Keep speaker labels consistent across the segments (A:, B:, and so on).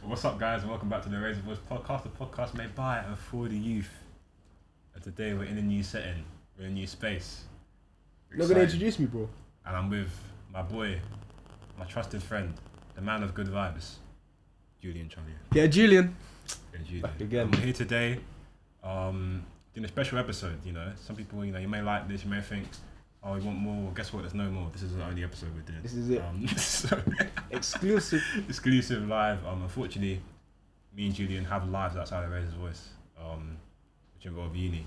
A: What's up, guys, and welcome back to the Razor Voice podcast, the podcast made by and for the youth. And today we're in a new setting, we're in a new space.
B: You're not gonna introduce me, bro.
A: And I'm with my boy, my trusted friend, the man of good vibes, Julian.
B: Yeah, Julian.
A: Yeah, Julian.
B: Back again.
A: I'm here today, doing a special episode. You know, some people, you may like this, you may think, oh, we want more. Well, guess what? There's no more. This is the only episode we're doing.
B: This is it.
A: So exclusive live. Unfortunately, me and Julian have lives outside of Razor's Voice, which involve uni,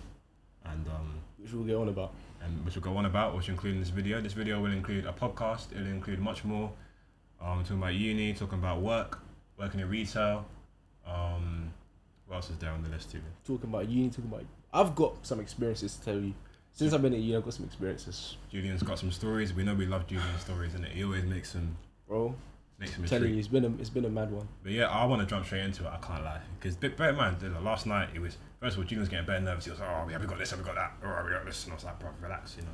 A: and
B: which we'll get on about.
A: And which we'll go on about, which include in this video. This video will include a podcast. It'll include much more. Talking about uni, talking about working in retail. What else is there on the list too?
B: Talking about uni, I've got some experiences to tell you. Since I've been at uni, I've got some experiences.
A: Julian's got some stories. We know we love Julian's stories, innit? He always makes them.
B: Bro,
A: I'm
B: telling you, it's been a mad one.
A: But yeah, I want to jump straight into it. I can't lie, because bear in mind, last night it was first of all Julian was getting better nervous. He was like, "Oh, have we got this? Have we got that? Oh, have we got this?" And I was like, "Bro, relax, you know."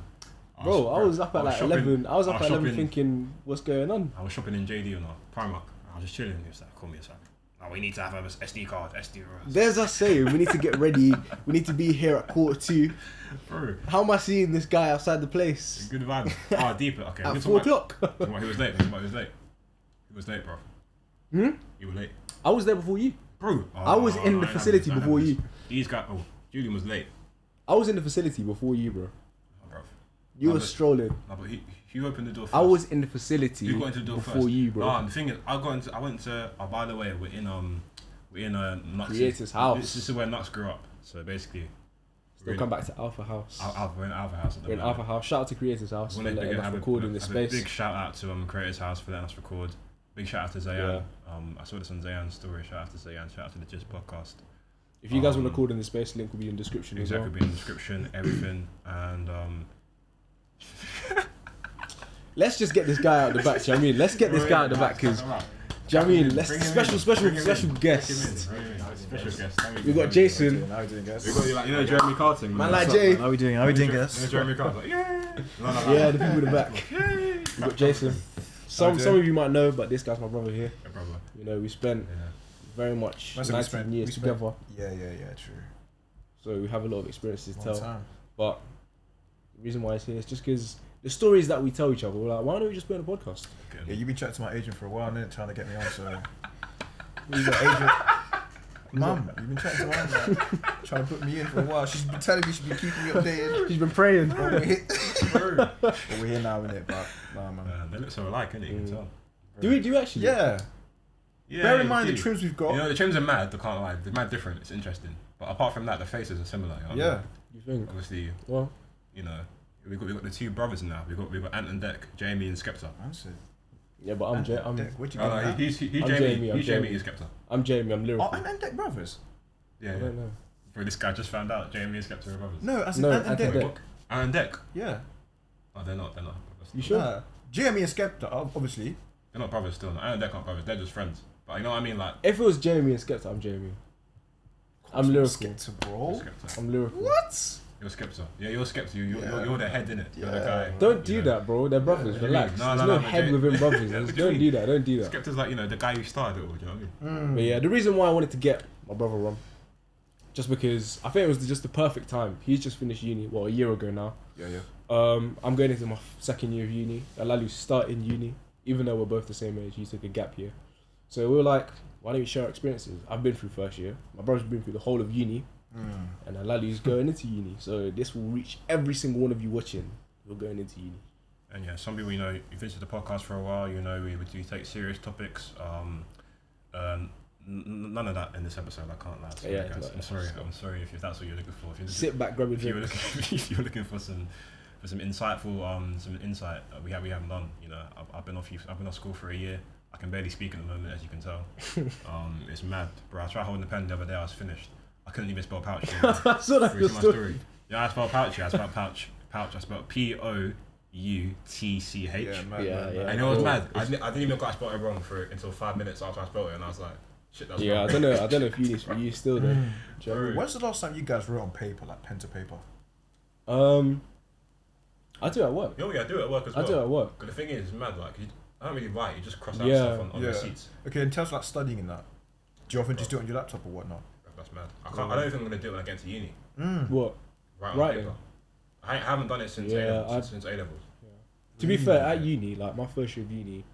B: I was up at like 11. I was up at 11 thinking, "What's going on?"
A: I was shopping in JD or not Primark. I was just chilling. He was like, "Call me." It's like, "Oh, we need to have a SD card, SD."
B: There's us saying we need to get ready. We need to be here at 1:45.
A: Bro,
B: how am I seeing this guy outside the place?
A: Good vibe. Oh, deeper. Okay.
B: At 4 o'clock.
A: He was late. He was late, bro. You were late.
B: I was there before you.
A: Bro.
B: I was in the facility before you.
A: These guys. Oh, Julian was late.
B: I was in the facility before you, bro.
A: Oh, bro.
B: You were strolling.
A: No, but he opened the door first.
B: I was in the facility.
A: You got into the door
B: before
A: first.
B: You, bro.
A: No, the thing is, I went to. Oh, by the way, we're in Nuts.
B: Creator's house.
A: This is where Nuts grew up. So basically.
B: We'll come back to Alpha House.
A: We're in Alpha House.
B: We're in Alpha House. Shout out to Creator's House for letting us record in this space.
A: Big shout out to Creator's House for letting us record. Big shout out to Zayan. Yeah. I saw this on Zayan's story. Shout out to Zayan. Shout out to the Gist podcast.
B: If you guys want to record in this space, link will be in the description as well.
A: Exactly, be in the description, everything, and
B: let's just get this guy out the back. Do you know what I mean? Let's get this guy out the back because. Do you know what I mean? Let's special guest.
A: Special guest.
B: We got Jason.
C: How are we doing, guys?
A: We got Jeremy Carting.
B: Man like Jay.
C: How are we doing, guys?
A: Jeremy Carting. Like, yeah.
B: Yeah, the people in the back. We got Jason. Some of you might know, but this guy's my brother here.
A: Yeah, brother.
B: You know, we spent very much 19 years together.
C: Yeah, true.
B: So we have a lot of experiences to tell.
C: Time.
B: But the reason why it's here is just because the stories that we tell each other, we're like, why don't we just put on a podcast?
C: Yeah, you've been chatting to my agent for a while, innit? Trying to get me on, so... Who's your agent? Mum, you've been chatting to my mum, trying to put me in for a while. She's been telling me, she's been keeping me updated.
B: She's been praying.
C: But we're here now, innit? But, nah, man.
A: They look so alike, innit? You can tell.
B: Do we actually?
C: Yeah.
A: Yeah.
C: Bear in mind the trims we've got.
A: You know, the trims are mad, I can't lie. They're mad different, it's interesting. But apart from that, the faces are similar. You know what I mean?
B: You think?
A: Obviously,
B: well,
A: you know, we got the two brothers now. We got Ant and Dec, Jamie and Skepta.
B: Yeah, but I'm Jamie.
A: He's Jamie. He's Jamie. He's Skepta.
B: I'm Jamie. I'm lyrical.
C: Oh, Ant and Dec brothers.
A: Yeah.
B: I don't know.
A: Bro, this guy just found out Jamie and Skepta are brothers.
C: No, as in Ant and Dec.
A: Ant and Dec.
C: Yeah.
A: Oh, they're not.
B: You sure?
C: Jamie and Skepta, obviously.
A: They're not brothers still. Ant and Dec aren't brothers. They're just friends. But you know what I mean, like.
B: If it was Jamie and Skepta, I'm Jamie. I'm lyrical.
C: Skepta, bro.
B: I'm lyrical.
C: What?
A: You're Skepta. Yeah, you're Skepta. You're the head, innit? You're the guy.
B: Don't do that, bro. They're brothers. Relax. There's no head within brothers. Don't do that.
A: Skepta's like, the guy who started it all. Do you know what I mean?
B: But yeah, the reason why I wanted to get my brother on, just because I think it was just the perfect time. He's just finished uni, a year ago now.
C: Yeah.
B: I'm going into my second year of uni. Olaolu's starting uni, even though we're both the same age. He took a gap year. So we were like, why don't we share our experiences? I've been through first year. My brother's been through the whole of uni. And Olaolu's going into uni. So this will reach every single one of you watching. We're going into uni.
A: And yeah, some people, you've listened to the podcast for a while, we do take serious topics. None of that in this episode, I can't lie. Sorry,
B: yeah,
A: guys. I'm sorry if that's what you're looking for.
B: Sit back, grab a drink.
A: If you're looking for some insightful some insight we haven't done. I've been off school for a year. I can barely speak at the moment, as you can tell. It's mad, bro. I tried holding the pen the other day. I was finished. I couldn't even spell pouch.
B: I saw that your story.
A: Yeah, I spelled pouch. I spelled pouch. I spelled Poutch.
B: Yeah.
A: And it was mad. I didn't even got I spelled it wrong until 5 minutes after I spelled it, and I was like, shit, that's wrong.
B: I don't know if you for you still though.
C: When's the last time you guys wrote on paper, like pen to paper?
B: I do it at work.
A: Yeah, I do it at work as well.
B: I do it at work.
A: But the thing is, it's mad. Like, I don't really write. You just cross out stuff on receipts.
C: Okay, in terms of like studying in that, Do you often just do it on your laptop or whatnot?
A: That's mad. I don't think I'm gonna do it when I get to uni.
B: What?
A: Right on
B: Right.
A: paper. I haven't done it since since A levels.
B: To be fair, at uni, like my first year of uni,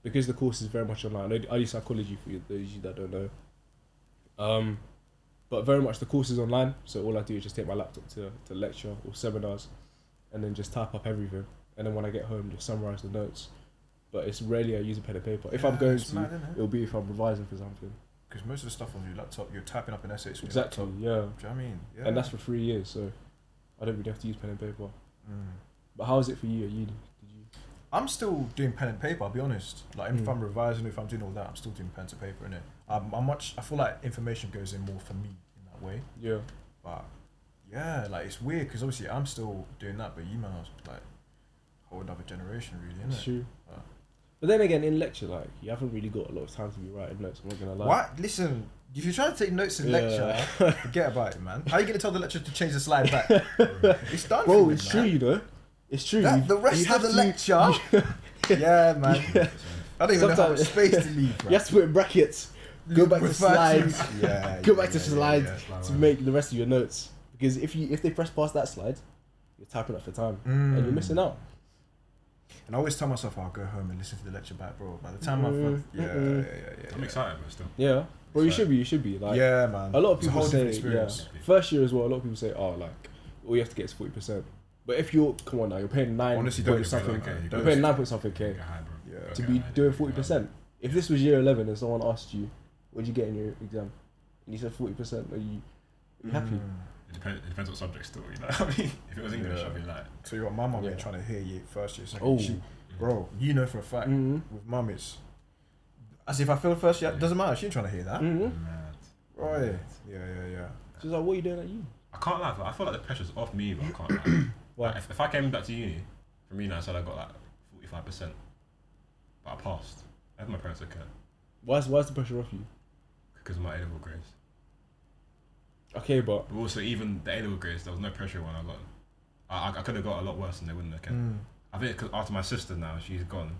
B: because the course is very much online. I do psychology for those of you that don't know. But very much the course is online, so all I do is just take my laptop to lecture or seminars, and then just type up everything. And then when I get home, just summarize the notes. But it's rarely I use a pen and paper. If I'm going to,
C: mad,
B: it'll be if I'm revising for something.
C: Because most of the stuff on your laptop, you're typing up an essay.
B: Exactly, yeah.
C: Do you know what I mean? Yeah.
B: And that's for 3 years, so I don't really have to use pen and paper. But how is it for you at uni?
C: I'm still doing pen and paper, I'll be honest. Like if I'm revising, if I'm doing all that, I'm still doing pen to paper, innit? I feel like information goes in more for me in that way.
B: Yeah.
C: But yeah, like it's weird because obviously I'm still doing that, but you man, I was like a whole other generation, really, innit?
B: True. But then again, in lecture, like you haven't really got a lot of time to be writing notes. I'm not gonna lie.
C: What? Listen, if you're trying to take notes in lecture, forget about it, man. How are you gonna tell the lecturer to change the slide back? It's done.
B: Bro,
C: for
B: it's
C: you,
B: true,
C: man.
B: you know. It's true.
C: The rest of the lecture. Yeah, man. I don't even know how much space to leave. Bro.
B: You have to put in brackets. Go back to
C: Refer
B: slides. Go back to
C: yeah,
B: slides
C: yeah.
B: to make the rest of your notes. Because if they press past that slide, you're typing up for time and you're missing out.
C: And I always tell myself I'll go home and listen to the lecture back, bro. By the time I've
A: I'm excited, but still.
B: Yeah. Bro, you should be. Like,
C: yeah, man.
B: a lot of
C: It's a
B: people
C: whole
B: say,
C: different experience.
B: first year as well, a lot of people say, oh, like, all you have to get is 40%. But if you're, come on now, you're paying 9
C: Honestly,
B: point
C: don't
B: something,
C: okay.
B: you're paying 9 point something K
C: Yeah.
B: to be doing 40%. If this was year 11 and someone asked you, what did you get in your exam? And you said 40%, are you happy?
A: It depends what subject still, you know what I mean? If it was English, I'd be like...
C: So you got my mum trying to hear you first year, second
B: Oh.
C: year. Bro, you know for a fact, with mum it's... As if I fail first year, it doesn't matter, she ain't trying to hear that.
A: Mad.
C: Right. Yeah.
B: She's like, what are you doing at uni?
A: I can't lie, but I feel like the pressure's off me, but I can't lie.
B: Why?
A: Like, if I came back to uni, from uni I said I got like 45%, but I passed. I had my parents okay.
B: Why's the pressure off you?
A: Because of my A-level grades.
B: Okay, but
A: Also, even the A-level grades, there was no pressure when I got them. I could have got a lot worse than they wouldn't have kept. I think because after my sister now, she's gone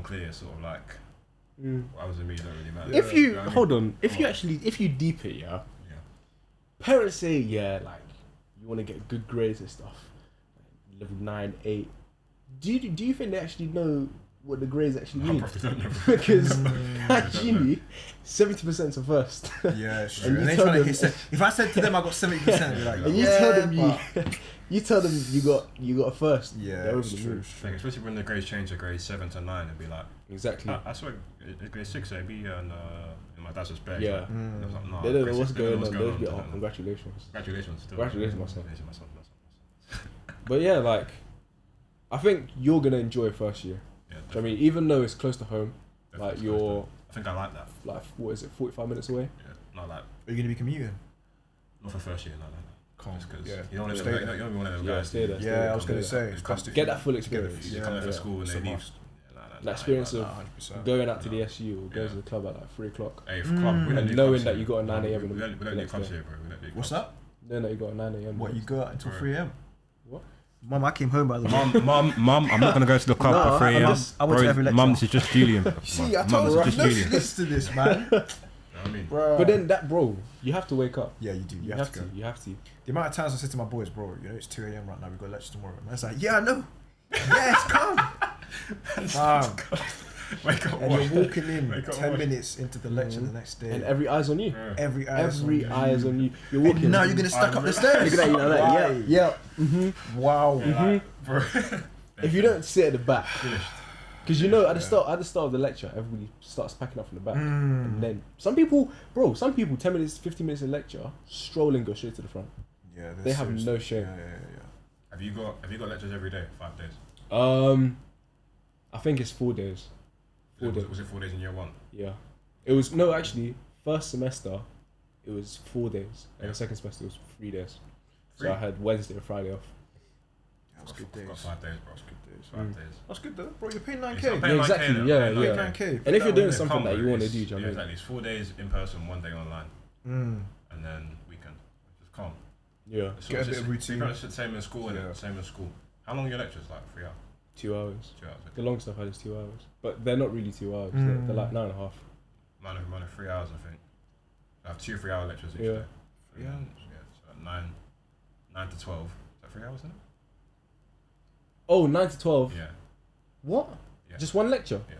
A: clear, sort of like, what I was in me don't really matter.
B: if you,
A: know what I
B: hold
A: mean?
B: on, if you deep it, parents say, like, you want to get good grades and stuff, like level 9, 8. Do you think they actually know what the grades actually
A: I
B: mean?
A: probably don't know.
B: Because at uni, 70% are first.
C: Yeah, it's true.
B: And
C: And
B: you
C: they
B: tell
C: trying to
B: them-
C: hit if I said to them I got 70%, they'd be like,
B: And you tell them you got a first.
C: Yeah,
B: They're over
C: it's
B: the
C: true.
B: moon.
C: It's true.
A: Like, especially when the grades change to grades 7 to 9, it'd be like,
B: Exactly.
A: I swear, grade 6 it'd be and my dad's just bare.
B: Yeah.
A: And I was like, nah,
B: They don't know
A: grade
B: what's
A: six, they don't
B: going
A: know
B: on. They'll
A: what's
B: just be,
A: going
B: oh,
A: on.
B: congratulations.
A: Congratulations still.
B: Congratulations, my son.
A: Congratulations, my son.
B: But yeah, like, I think you're gonna enjoy first year.
A: Yeah,
B: Do you know what I mean? Even though it's close to home,
A: definitely
B: like
A: close
B: you're
A: to- I think I like that.
B: like, what is it, 45 minutes away?
A: Yeah, not like,
C: Are you going to be commuting?
A: not for first year, no.
C: Calm.
A: Just because
C: Yeah.
A: you don't want to
C: Stay
A: be
C: there.
A: one of them
B: Yeah,
A: guys.
B: stay there.
C: Yeah, I was
A: Come
C: going
A: there.
C: to say,
A: It's
C: best if
B: Get
C: you
B: that full
C: get the-
B: experience.
A: You come in for
B: Yeah.
A: school and
C: It's
A: they
C: a
A: leave.
C: must.
B: That experience of
C: 100%.
B: going out to the
A: No.
B: SU or going to the club at like 3 o'clock.
A: Hey, for club, we don't
B: And
A: do
B: knowing
A: clubs
B: that
A: here.
B: you got a 9 a.m.
A: We
B: in the
A: don't do
B: next
A: clubs
B: day.
A: here, bro. We don't do
C: What's
A: clubs.
C: that?
B: Knowing that you got a 9 a.m.
C: What, you go out until
A: Bro.
C: 3 a.m.?
B: What?
C: Mum, I came home by the way.
A: Mum, I'm not gonna go to the club
C: No,
A: at 3
C: I
A: a.m.
C: just- I went to every lecture.
A: Mum, this is just Julian.
C: See, I
A: Mum,
C: told
A: this
C: you,
A: is just
C: no, she
A: Julian.
C: listens to this, man.
A: You know what I mean?
C: Bro.
B: But then that, bro, you have to wake up.
C: Yeah, you do. You,
B: You
C: have to go.
B: You have to.
C: The amount of times I said to my boys, bro, you know, it's 2 a.m. right now, we've got lecture tomorrow. And I was like, yeah, I know. Yes, come.
A: Wake up,
C: And
A: watch.
C: you're walking in
A: Wake up,
C: 10
A: watch.
C: minutes into the lecture the next day.
B: And every eye's on you.
A: Yeah.
C: every eye is on
B: Every
C: you.
B: eye is on you. You're
C: And
B: walking.
C: now you're going to stack up the stairs.
B: Look at that, you know that,
C: Why?
B: yeah.
C: Wow.
A: Yeah, like, bro.
B: If you don't sit at the back,
A: Finished.
B: because you know at the start of the lecture, everybody starts packing up from the back, and then some people, 10 minutes, 15 minutes in lecture, stroll and go straight to the front.
C: Yeah,
B: They have no shame.
C: Yeah.
A: Have you got lectures every day? 5 days.
B: I think it's 4 days. 4 days.
A: Was it 4 days in year 1?
B: Yeah, it was no actually. First semester, it was 4 days, and
A: Yeah.
B: the second semester was 3 days. So
A: 3?
B: I had Wednesday and Friday off.
C: That's good
A: Got
C: days.
A: 5 days, bro.
C: That's good days.
A: 5 days.
C: That's good though. Bro, you're paying
A: Yeah,
C: 9k.
A: so I'm
B: Yeah,
A: paying
B: exactly.
A: 9K,
B: Yeah,
A: though.
B: yeah.
C: 9k.
B: And if you're doing
A: It's
B: something that you
A: calm,
B: want to
A: it's-
B: do, do you know
A: yeah,
B: what I mean?
A: exactly. It's 4 days in person, 1 day online, and then weekend. Just calm.
B: Yeah,
A: It's
C: Get a bit of routine.
A: It's the same in school,
C: Yeah.
A: innit? Same in school. How long are your lectures? Like 3 hours?
B: 2 hours.
A: 2 hours?
B: The long stuff I had is 2 hours, but they're not really 2 hours. They're like 9.5.
A: I'm running 3 hours, I think. I have 2 3-hour lectures each
B: Yeah.
A: day.
C: 3 hours?
A: Yeah, so 9 to 12. Is that 3 hours, isn't it?
B: Oh, 9 to 12.
A: Yeah.
B: What?
A: Yeah.
B: Just one lecture?
A: Yeah.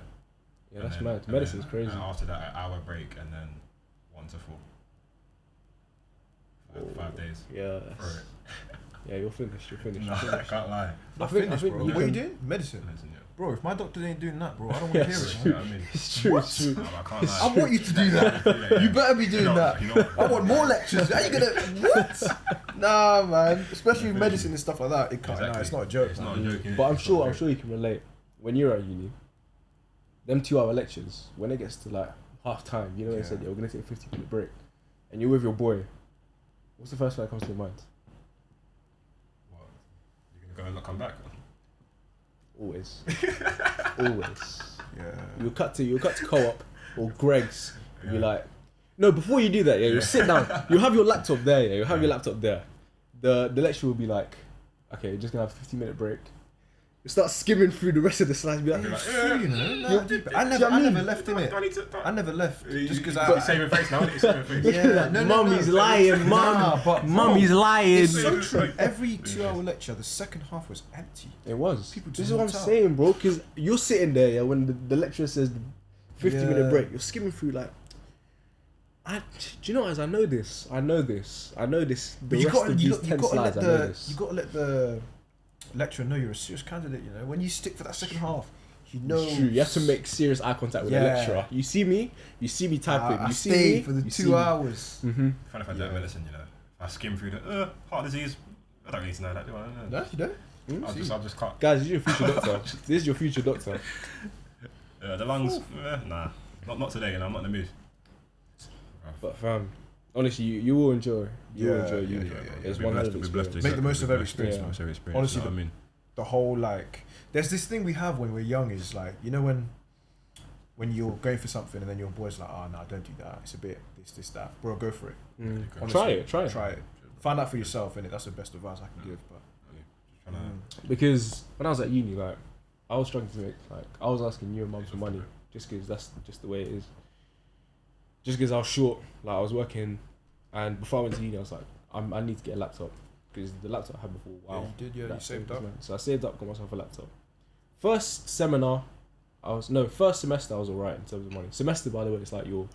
B: Yeah,
A: And
B: that's
A: then-
B: mad.
A: and
B: Medicine's
A: then-
B: crazy.
A: And after that, an hour break, and then 1 to 4.
B: Oh.
A: 5 days.
B: Yeah.
A: For it.
B: Yeah, you're finished. You're finished.
A: No,
B: You're
A: I
B: finished.
A: can't lie.
C: Not
B: think-
C: finished,
B: I think
C: bro.
B: you
C: What are you
B: can-
C: doing? Medicine.
A: Listen, yeah.
C: Bro, if my doctor ain't doing that, bro, I don't want
B: Yeah,
C: to hear
B: it's
C: it.
A: You know what I mean?
B: It's true. It's true.
A: I can't lie.
C: I want you to do that.
A: Yeah.
C: You better be doing
A: You know-
C: that.
A: you know-
C: I want more lectures. How you gonna what? Nah, man. Especially with medicine and stuff like that. It can't. Nah,
A: Exactly.
C: it's not a joke.
A: It's
C: man.
A: not a joke. innit?
B: But I'm
A: It's
B: sure
A: not a joke.
B: you can relate. When you're at uni, them 2-hour lectures, when it gets to like half time, you know when they said,
C: Yeah.
B: yeah, we're gonna take a 15-minute break, and you're with your boy, what's the first thing that comes to your mind?
A: What? You're gonna go and not come back?
B: Always. Always.
C: Yeah.
B: You'll cut to co-op or Greg's and be
A: Yeah.
B: like, no, before you do that, yeah, you'll sit down, you'll have your laptop there, yeah, you'll have your laptop there. The lecture will be like, okay, you're just gonna have a 15-minute break. You start skimming through the rest of the slides, be like,
A: You're like,
C: True, you know.
B: You-
C: Nah, I never left in it.
A: Do I need to?
C: I never left just because
A: You're
C: I.
A: saving face now. You're saving face.
C: Yeah, no,
B: Mummy's
C: no.
B: lying,
C: Nah, but
B: Mummy's lying.
C: It's so true. Every 2-hour lecture, the second half was empty.
B: It was.
C: People
B: This
C: just
B: is what I'm
C: walked out.
B: saying, bro. Because you're sitting there, yeah, when the lecturer says the 15-minute
C: Yeah.
B: break, you're skimming through like, do you know, as I know this. The
C: But you
B: rest
C: got
B: of
C: you
B: these
C: got
B: 10
C: to let
B: slides, I know
C: the
B: this.
C: you got to let the lecturer know you're a serious candidate. You know, when you stick for that second half, he knows.
B: It's true. You have to make serious eye contact with the
C: Yeah.
B: lecturer. You see me typing.
C: I
B: You see
C: stayed
B: me
C: for the
B: you see
C: 2
B: me.
C: hours.
B: Mm-hmm.
A: Funny if I do
C: Yeah.
A: medicine, you know. If I skim through the heart disease, I don't need to know that, do I?
C: No, you don't.
A: I'll just cut.
B: Guys, this is your future doctor. This is your future doctor.
A: The lungs, nah, not today. You know, I'm not in the mood.
B: But fam, honestly, you will enjoy. You will
C: Yeah,
B: enjoy
C: yeah,
B: uni.
C: yeah, yeah, yeah.
B: It's
A: We're
B: one hell
A: blessed-
B: of
A: we're blessed
B: experience.
C: Make the most of every
B: experience.
A: Most of every experience.
C: Honestly,
A: you know what I mean?
C: The whole like, there's this thing we have when we're young is like, you know, when you're going for something and then your boy's like, oh no, don't do that. It's a bit this that. Bro, go for it.
B: Mm.
C: Honestly,
B: Try it.
C: Try it. Find out for yourself, innit? That's the best advice I can give. But
A: Just trying to-
B: Because when I was at uni, like, I was struggling to make, like, I was asking you and mum for money just because that's just the way it is. Just because I was short, like, I was working, and before I went to uni, I was like, I need to get a laptop because the laptop I had before, wow.
C: yeah, you did. Yeah, you
B: that
C: saved
B: was
C: up.
B: mad. So I saved up, got myself a laptop. First semester, I was alright in terms of money. Semester, by the way, it's like your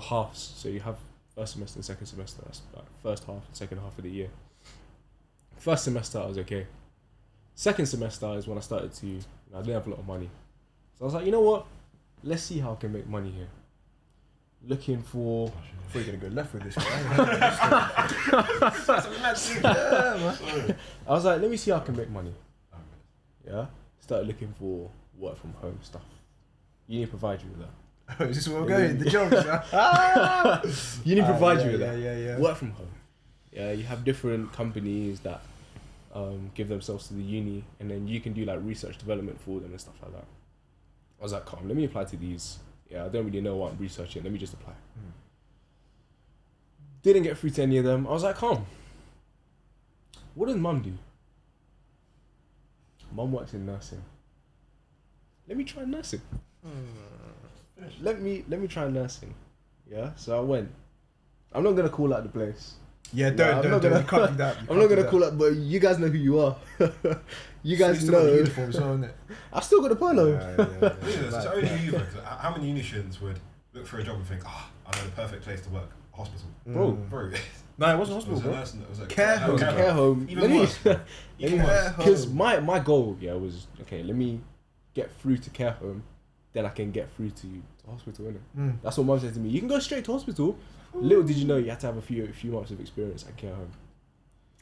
B: halves. So you have first semester and second semester. That's like first half and second half of the year. First semester, I was okay. Second semester is when I started to, I didn't have a lot of money. So I was like, you know what? Let's see how I can make money here. Looking for...
C: I thought you were gonna go left with this. Yeah, man.
B: I was like, let me see how I can make money. Yeah? Started looking for work from home stuff. Uni provide you with that.
C: Is this where we're going? The jokes.
B: Uni provide you with
C: yeah,
B: that.
C: yeah.
B: Work from home. Yeah, you have different companies that give themselves to the uni, and then you can do like research development for them and stuff like that. I was like, calm, let me apply to these. Yeah, I don't really know what I'm researching. Let me just apply. Didn't get through to any of them. I was like, calm. What does mum do? Mum works in nursing. Let me try nursing. Let me try nursing. Yeah, so I went. I'm not gonna call out the place.
C: Yeah,
B: I'm
C: don't.
B: not gonna-
C: You can't do that.
B: I'm not gonna call out, but you guys know who you are. You guys
C: Still got the
B: know.
C: uniform, so isn't it?
B: I've still got a polo.
A: So only you, bro, 'cause how many uni students would look for a job and think, I know the perfect place to work, a hospital,
B: Bro.
A: bro?
C: No, it wasn't
A: It was
C: hospital,
A: a
C: bro.
A: nursing, it was a
C: Care home.
B: Care home.
A: Even worse, bro. Even worse.
B: Because my goal, yeah, was okay. Let me get through to care home, then I can get through to hospital. Innit? That's what mum said to me. You can go straight to hospital. Little did you know, you had to have a few months of experience at care home.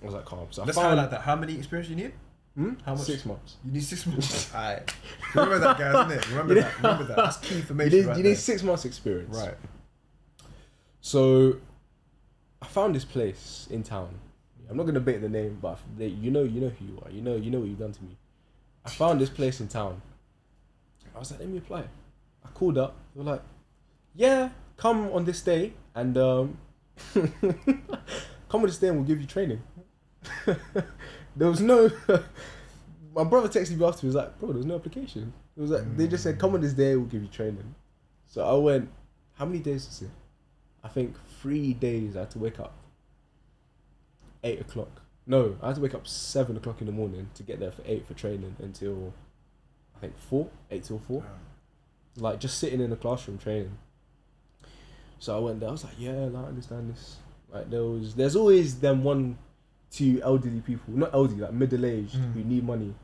B: I was like, calm. So
C: Let's
B: I found
C: highlight that. How many experience you need? How much?
B: 6 months.
C: You need 6 months. Alright. Remember that, guys, innit? Remember that. Remember that. That's key information.
B: You
C: right
B: need
C: there.
B: 6 months experience.
C: Right.
B: So I found this place in town. I'm not gonna bait the name, but you know who you are. You know what you've done to me. I found this place in town. I was like, let me apply. I called up. They were like, yeah, come on this day and come on this day and we'll give you training. There was no. My brother texted me after. He was like, bro, there's no application. It was like they just said, come on this day, we'll give you training. So I went, how many days is it? I think 3 days I had to wake up 8 o'clock. No, I had to wake up 7 o'clock in the morning to get there for 8 for training until I think 4, 8 till 4. Like just sitting in the classroom training. So I went there, I was like, yeah, like, I understand this. Like there's always them 1-2 elderly people, not elderly, like middle-aged who need money.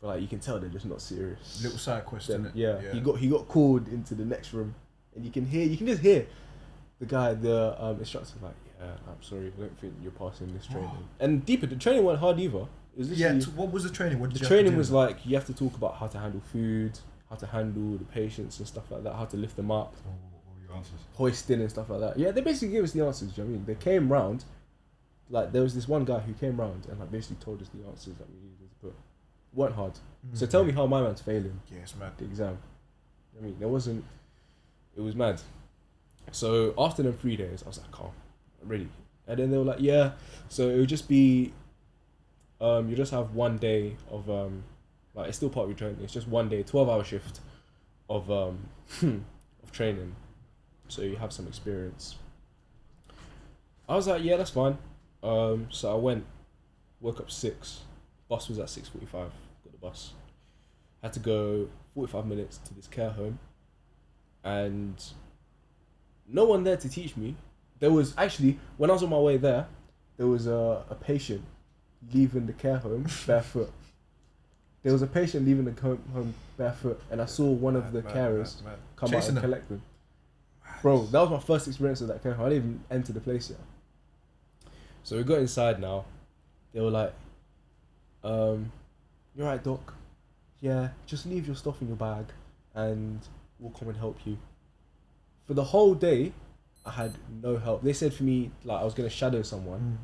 B: But like you can tell they're just not serious.
C: Little side quest,
B: Then,
C: innit?
B: yeah, he got called into the next room, and you can just hear the guy, the instructor, like, yeah, I'm sorry, I don't think you're passing this training. And deeper, the training wasn't hard either. It was literally,
C: what was the training? What did
B: the
C: you have to
B: training
C: do?
B: was like you have to talk about how to handle food, how to handle the patients and stuff like that, how to lift them up,
A: What were your answers?
B: hoisting and stuff like that. Yeah, they basically gave us the answers. Do you know what I mean? They came round, like there was this one guy who came round and like basically told us the answers that we needed to put. Weren't hard. So tell me how my man's failing.
C: Yeah, it's mad.
B: The exam. I mean, it was mad. So after them 3 days, I was like, calm, I'm ready. And then they were like, yeah, so it would just be, you just have 1 day of, like it's still part of your training. It's just 1 day, 12-hour shift of of training. So you have some experience. I was like, yeah, that's fine. So I went, woke up 6. Bus was at 6:45. Got the bus. Had to go 45 minutes to this care home, and no one there to teach me. There was actually, when I was on my way there was a patient leaving the care home barefoot. There was a patient leaving the home barefoot, and I saw one of the carers come out and collect them. Bro, that was my first experience of that care home. I didn't even enter the place yet. So we got inside now. They were like, you're right, doc. Yeah, just leave your stuff in your bag and we'll come and help you. For the whole day, I had no help. They said for me, like, I was going to shadow someone.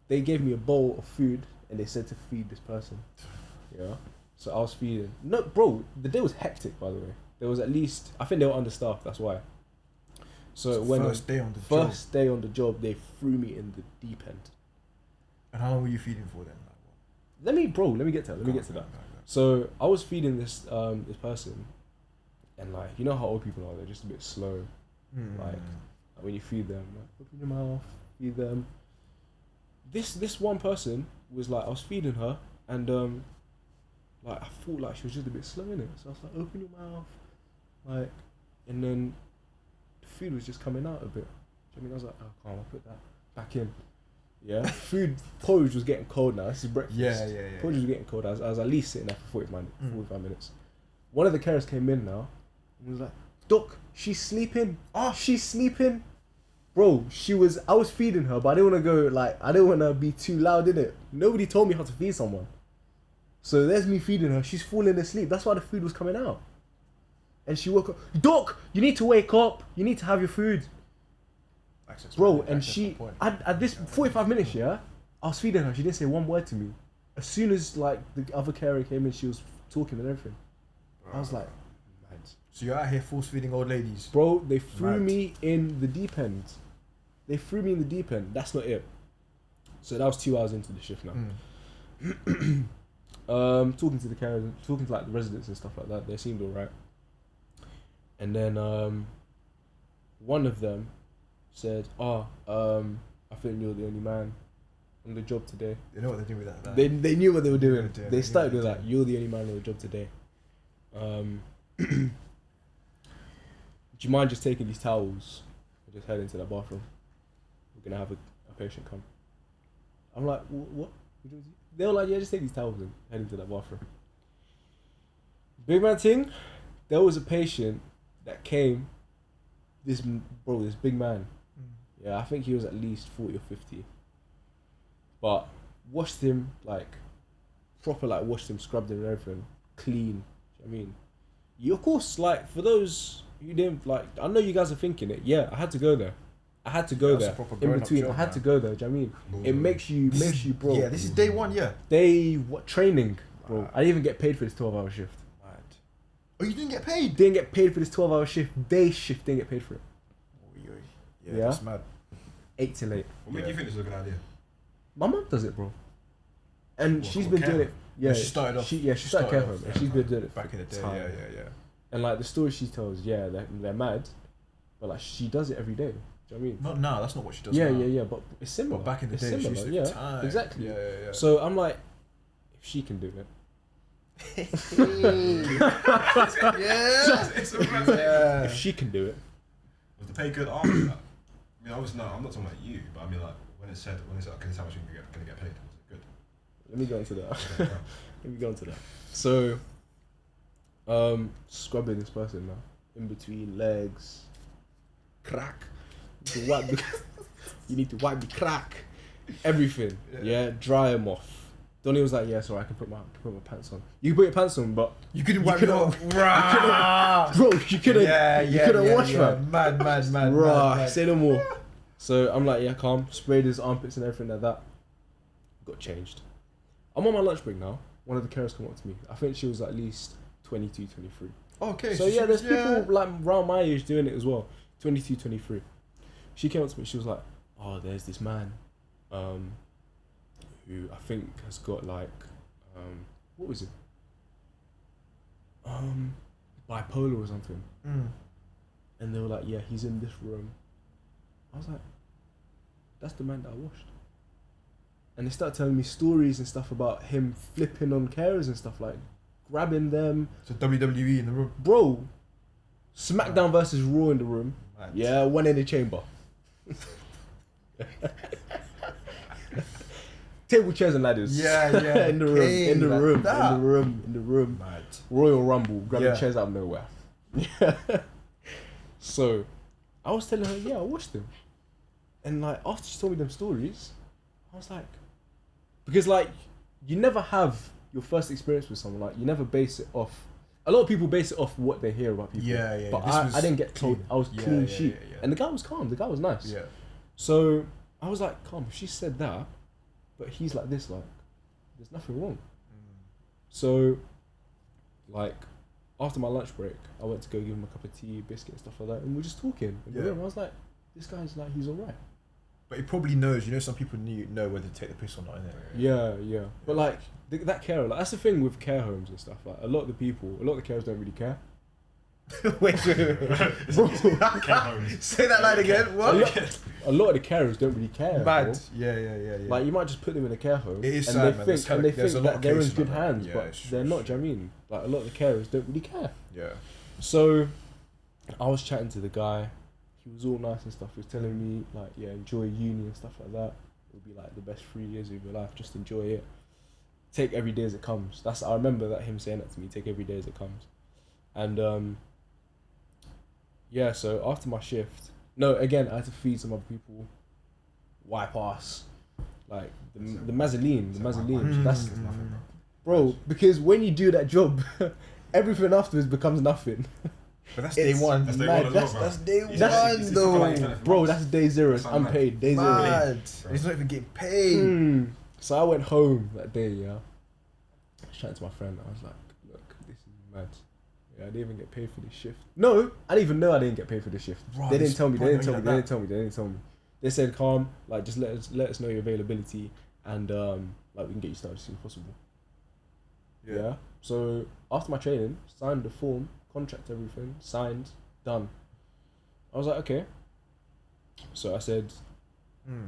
B: They gave me a bowl of food and they said to feed this person. Yeah. So I was feeding. No, bro, the day was hectic, by the way. There was at least, I think they were understaffed, that's why. So when
C: first day on the job,
B: they threw me in the deep end.
C: And how long were you feeding for then?
B: Let me get to that. So I was feeding this this person, and like, you know how old people are, they're just a bit slow. Like when you feed them, like, open your mouth, feed them. This one person was like, I was feeding her, and like I thought like she was just a bit slow in it. So I was like, open your mouth, like, and then the food was just coming out a bit. I mean, I was like, oh, calm, I'll put that back in. Yeah, food, porridge was getting cold now. This is breakfast.
C: Yeah.
B: Porridge was getting cold. I was at least sitting there for 45 minutes. One of the carers came in now and was like, Doc, she's sleeping. She's sleeping. Bro, I was feeding her, but I didn't want to go, like, I didn't want to be too loud in it. Nobody told me how to feed someone. So there's me feeding her. She's falling asleep. That's why the food was coming out. And she woke up. Doc, you need to wake up. You need to have your food. Bro, and she, at this 45 minutes, yeah, I was feeding her. She didn't say one word to me. As soon as like the other carer came in, she was talking and everything. I was like, mad.
C: So you're out here force feeding old ladies?
B: Bro, they threw me in the deep end. That's not it. So that was 2 hours into the shift now. Talking to the carers, talking to like the residents and stuff like that. They seemed alright. And then one of them said, I think you're the only man on the job today.
C: They know what they're doing with that.
B: They knew what they were doing. They started with that. You're the only man on the job today. Do you mind just taking these towels and just head into the bathroom? We're gonna have a patient come. I'm like, what? They were like, yeah, just take these towels and head into that bathroom. Big man thing, there was a patient that came. This big man. Yeah, I think he was at least 40 or 50. But washed him, like, proper, like, washed him, scrubbed him and everything. Clean. Do you know what I mean? You, of course, like, for those who didn't, like, I know you guys are thinking it. Yeah, I had to go there. There. In between,
C: job,
B: I had to go there. Do you know what I mean? It makes you, bro.
C: Yeah, this is day one, yeah.
B: Training, bro. I didn't even get paid for this 12-hour shift.
C: Mad. Oh, you didn't get paid?
B: Didn't get paid for this 12-hour shift. Day shift, didn't get paid for it.
C: Yeah, that's mad.
B: 8 till 8.
A: What made you think this was a good idea?
B: My mum does it, bro. And she's been doing it. Yeah,
C: she started off.
B: She started care home, and she's been doing it
C: back in the day.
B: time.
C: Yeah.
B: And like the story she tells, yeah, they're mad, but like she does it every day. Do you know what I mean?
C: Not now. That's not what she does.
B: Yeah,
C: now.
B: yeah, but it's similar.
C: But back in the
B: It's
C: day, she
B: similar,
C: used to
B: yeah,
C: time.
B: exactly.
C: Yeah.
B: So I'm like, if she can do it,
C: yeah.
B: if she can do it,
A: Was the pay good after that? I mean, obviously, no, I'm not talking about you, but I mean, like, when it's said, okay, this is how much you're going to get paid, was it good?
B: let me go into that.
A: Okay, fine.
B: Let me go into that. So, scrubbing this person now, in between legs, crack. You need to wipe the crack, everything. Yeah, dry them off. Donnie was like, yeah, sorry, I can put my pants on. You can put your pants on, but
C: You couldn't wipe it off.
B: bro, you couldn't. You couldn't wash, man.
C: Mad.
B: Say no more. So I'm like, yeah, calm. Sprayed his armpits and everything like that. Got changed. I'm on my lunch break now. One of the carers come up to me. I think she was at least 22, 23.
C: Okay.
B: So yeah, there's people like around my age doing it as well. 22, 23. She came up to me. She was like, oh, there's this man, who I think has got like, what was it? Bipolar or something. And they were like, yeah, he's in this room. I was like, that's the man that I washed. And they started telling me stories and stuff about him flipping on carers and stuff, like grabbing them.
C: So WWE in the room.
B: Bro, SmackDown versus Raw in the room.
C: Mad.
B: Yeah, one in the chamber. Table, chairs and ladders.
C: Yeah.
B: in the room.
C: Mad.
B: Royal Rumble, grabbing
C: Yeah.
B: chairs out of nowhere. Yeah. So, I was telling her, yeah, I watched them. And like, after she told me them stories, I was like, because like, you never have your first experience with someone, like, you never base it off. A lot of people base it off what they hear about people.
C: Yeah.
B: But
C: This was
B: I didn't get told.
C: clean.
B: I was
C: Yeah,
B: clean
C: yeah,
B: sheet.
C: yeah.
B: And the guy was calm. The guy was nice.
C: Yeah.
B: So I was like, calm. If she said that, but he's like this, like, there's nothing wrong. So, like, after my lunch break, I went to go give him a cup of tea, biscuit and stuff like that, and we were just talking in the room. I was like, this guy's like, he's alright.
C: But he probably knows. You know, some people know whether to take the piss or not. Innit?
B: Yeah. But like, that carer, like, that's the thing with care homes and stuff. Like, a lot of the carers don't really care.
C: wait.
B: Bro,
C: Say that line again. What?
B: a lot of the carers don't really care.
C: Mad.
B: Bro.
C: Yeah.
B: Like, you might just put them in a care home,
C: It is
B: and
C: sad,
B: they
C: man.
B: think
C: There's a lot
B: that
C: of
B: they're in
C: cases
B: good
C: like that.
B: hands,
C: Yeah,
B: but
C: it's
B: they're
C: true,
B: not.
C: it's
B: Do you know what I mean? Like, a lot of the carers don't really care.
C: Yeah.
B: So, I was chatting to the guy. He was all nice and stuff. He was telling me, like, yeah, enjoy uni and stuff like that. It'll be like the best 3 years of your life. Just enjoy it. Take every day as it comes. I remember that him saying that to me. Take every day as it comes. And yeah. So after my shift, no, again, I had to feed some other people. Wipe ass, like the mazzoline. That's bro. Because when you do that job, everything afterwards becomes nothing.
C: But that's day one.
A: That's day
C: Mad.
A: one as well, bro.
C: That's day
A: It's
C: one though.
B: Bro, that's day zero. It's unpaid. Day zero.
C: Mad. He's not even getting paid.
B: So I went home that day, yeah. I was chatting to my friend. I was like, look, this is mad. Yeah, I didn't even get paid for this shift. No, I didn't even know I didn't get paid for this shift.
C: Right,
B: They didn't tell me.
C: they didn't tell
B: me. They said, calm, like, just let us know your availability, and like, we can get you started as soon as possible. Yeah. So after my training, signed the form, contract, everything, signed, done. I was like, okay. So I said,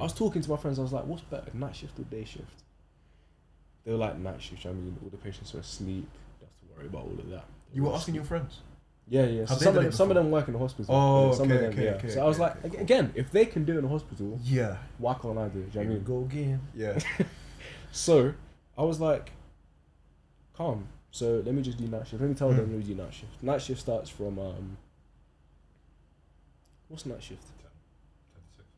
B: I was talking to my friends. I was like, what's better, night shift or day shift? They were like, night shift. I mean, all the patients are asleep. You have to worry about all of that.
C: You were asking your friends?
B: Yeah. So
C: Have they done it
B: some of
C: before?
B: them work in the hospital.
C: Oh,
B: some of them,
C: okay.
B: So I was like, again, if they can do it in the hospital,
C: Yeah.
B: why can't I do it? Do you know what I mean?
C: Go again. Yeah.
B: So I was like, calm. So let me just do night shift. Let me tell them let me do night shift. Night shift starts from what's night shift? 10 to 6.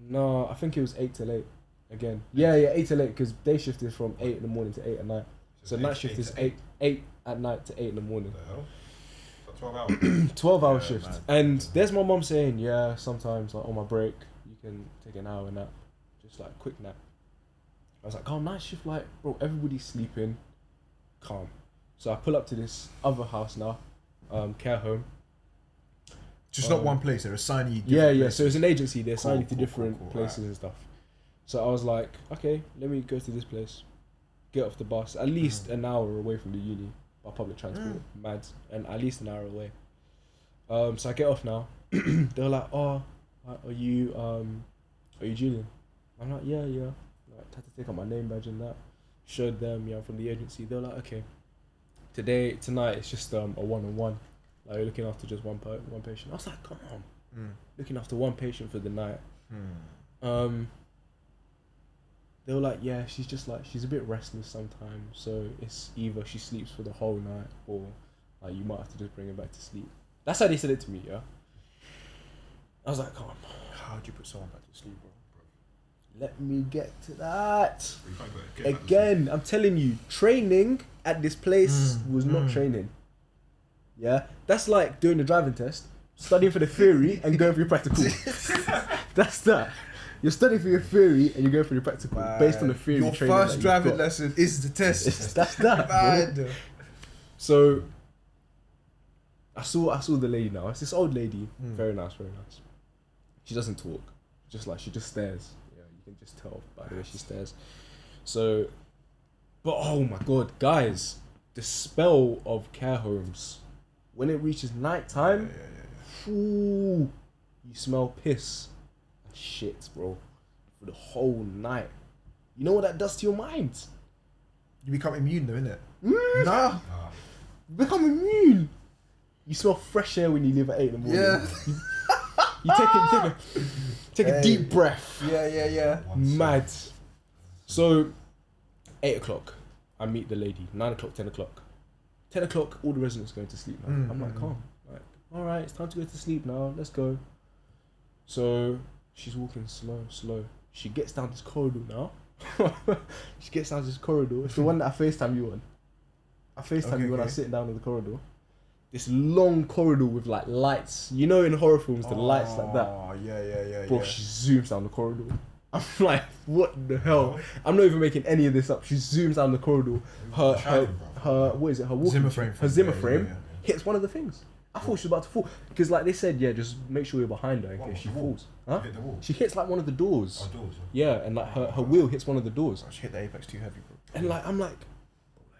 B: No, I think it was 8 till 8. Again. Yeah, 8 till 8, because day shift is from 8 in the morning to 8 at night. So night shift is 8 at night to 8 in the morning.
A: What the hell? 12 hours.
B: 12-hour
C: Yeah,
B: shift.
C: man.
B: And there's my mum saying, yeah, sometimes like on my break you can take an hour nap, just like quick nap. I was like, calm, night shift, like, bro, everybody's sleeping, calm. So I pull up to this other house now, care home.
C: Just not one place. They're assigning you.
B: Yeah.
C: Places.
B: So it's an agency. They assign you to
C: Cool,
B: different places
C: right.
B: and stuff. So I was like, okay, let me go to this place, get off the bus, at least an hour away from the uni. by public transport. Mad, and at least an hour away. So I get off now. They're like, "Oh, are you Julian?" I'm like, "Yeah." Like, had to take out my name badge and that. Showed them, I'm from the agency. They're like, "Okay, tonight it's just a one-on-one. Like, you're looking after just one patient." I was like, "Come on, looking after one patient for the night." They were like, "Yeah, she's just like, she's a bit restless sometimes, so it's either she sleeps for the whole night or like you might have to just bring her back to sleep." That's how they said it to me, yeah. I was like, "Come on,
C: How'd you put someone back to sleep, bro?
B: let me get to that."
A: You can't get back to
B: Again, I'm telling you, training at this place was not training. Yeah, that's like doing the driving test, studying for the theory and going for your practical. That's that. You're studying for your theory and you're going for your practical based on the theory.
C: Your
B: training
C: first
B: that
C: driving
B: you've got.
C: lesson is the test.
B: That's that. Bro. So I saw the lady now. It's this old lady, very nice. She doesn't talk, just like she just stares. Yeah, you can just tell by the way she stares. So, but oh my god, guys, the spell of care homes when it reaches night time, ooh, you smell piss and shit, bro, for the whole night. You know what that does to your mind?
C: You become immune though, innit?
B: Nah. You become immune. You smell fresh air when you leave at 8 in the morning.
C: Yeah.
B: You take a deep breath.
C: Yeah.
B: Mad. So, 8 o'clock, I meet the lady. 9 o'clock, 10 o'clock. 10 o'clock, all the residents going to sleep now. I'm like, calm. Like, alright, it's time to go to sleep now. Let's go. So, she's walking slow. She gets down this corridor now. She gets down this corridor. It's the one that I FaceTime you on. I FaceTime you when I was sitting down in the corridor. This long corridor with like lights. You know in horror films, the lights like that.
C: Oh, yeah.
B: Bro, she zooms down the corridor. I'm like, what the hell? I'm not even making any of this up. She zooms down the corridor. Her what is it? Her walking
C: Zimmer frame.
B: Her Zimmer frame hits one of the things. I thought she was about to fall. Because like they said, yeah, just make sure you're behind her in case she falls. Huh?
A: Hit the wall.
B: She hits like one of the doors.
A: Oh, doors.
B: Yeah, and like her wheel hits one of the doors.
C: She hit the apex too heavy, bro.
B: And like I'm like,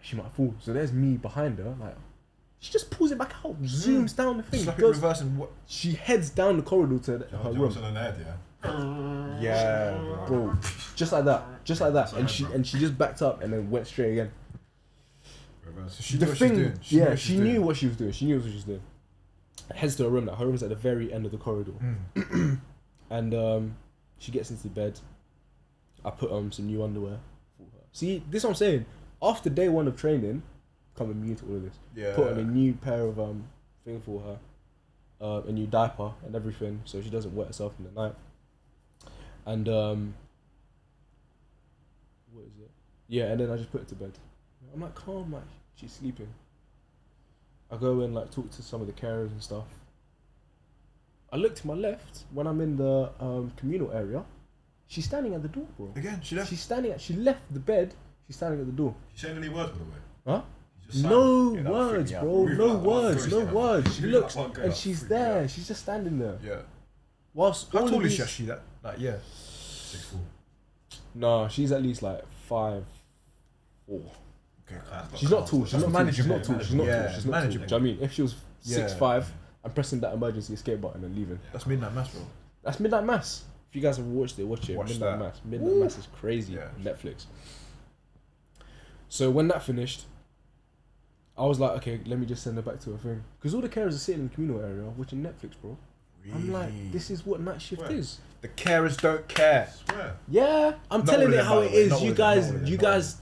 B: she might fall. So there's me behind her. Like she just pulls it back out, zooms down the thing.
C: Slap it reverse and what?
B: She heads down the corridor to her room.
A: On the head, yeah.
C: Yeah,
B: Bro, just like that. And she just backed up and then went straight again.
A: Reverse.
C: So she knew what she was doing.
B: She knew what she was doing. She knew what she was doing. Heads to her room now. Her room's at the very end of the corridor. And she gets into bed. I put some new underwear for her. See, this is what I'm saying. After day 1 of training, become immune to all of this.
C: Yeah.
B: Put on a new pair of thing for her, a new diaper and everything, so she doesn't wet herself in the night. And what is it? Yeah, and then I just put her to bed. I'm like, calm, like she's sleeping. I go and like talk to some of the carers and stuff. I look to my left when I'm in the communal area. She's standing at the door, bro.
C: Again, she left.
B: She left the bed. She's standing at the door.
A: She said any words, by the way.
B: Huh?
A: Just
B: No
C: Yeah, that would freak
B: words,
C: me out.
B: bro.
A: Freak
B: No
A: me out.
B: words.
A: Freak
B: No
A: me out.
B: words. She
A: Freak me out.
B: looks
A: One girl.
B: and she's
A: Freak me
B: there.
A: out.
B: She's just standing there.
C: Yeah.
B: Whilst
C: How
B: all
C: tall
B: of
C: is she
B: these-
C: actually? Like, yeah.
A: 6'4".
B: No, she's at least like 5'4".
C: Okay.
B: She's not tall. She's not tall. She's not tall. She's not
C: Yeah,
B: tall. She's not tall. Do you
C: manageable.
B: know what I mean? If she was
C: Yeah.
B: 6'5", I'm pressing that emergency escape button and leaving.
C: That's midnight mass, bro.
B: That's Midnight Mass. If you guys have watched it, watch it.
C: Watch
B: Midnight
C: that.
B: Mass. Midnight Mass is crazy.
C: Yeah.
B: Netflix. So when that finished, I was like, okay, let me just send her back to her thing. Because all the carers are sitting in the communal area watching Netflix, bro. I'm like, this is what night shift is.
C: The carers don't care.
A: Swear.
B: Yeah, I'm
C: Not
B: telling
C: all
B: it
C: of them,
B: how
C: by
B: it
C: the way.
B: is.
C: Not all
B: You
C: of them,
B: guys,
C: not all of them,
B: you
C: not all of
B: guys,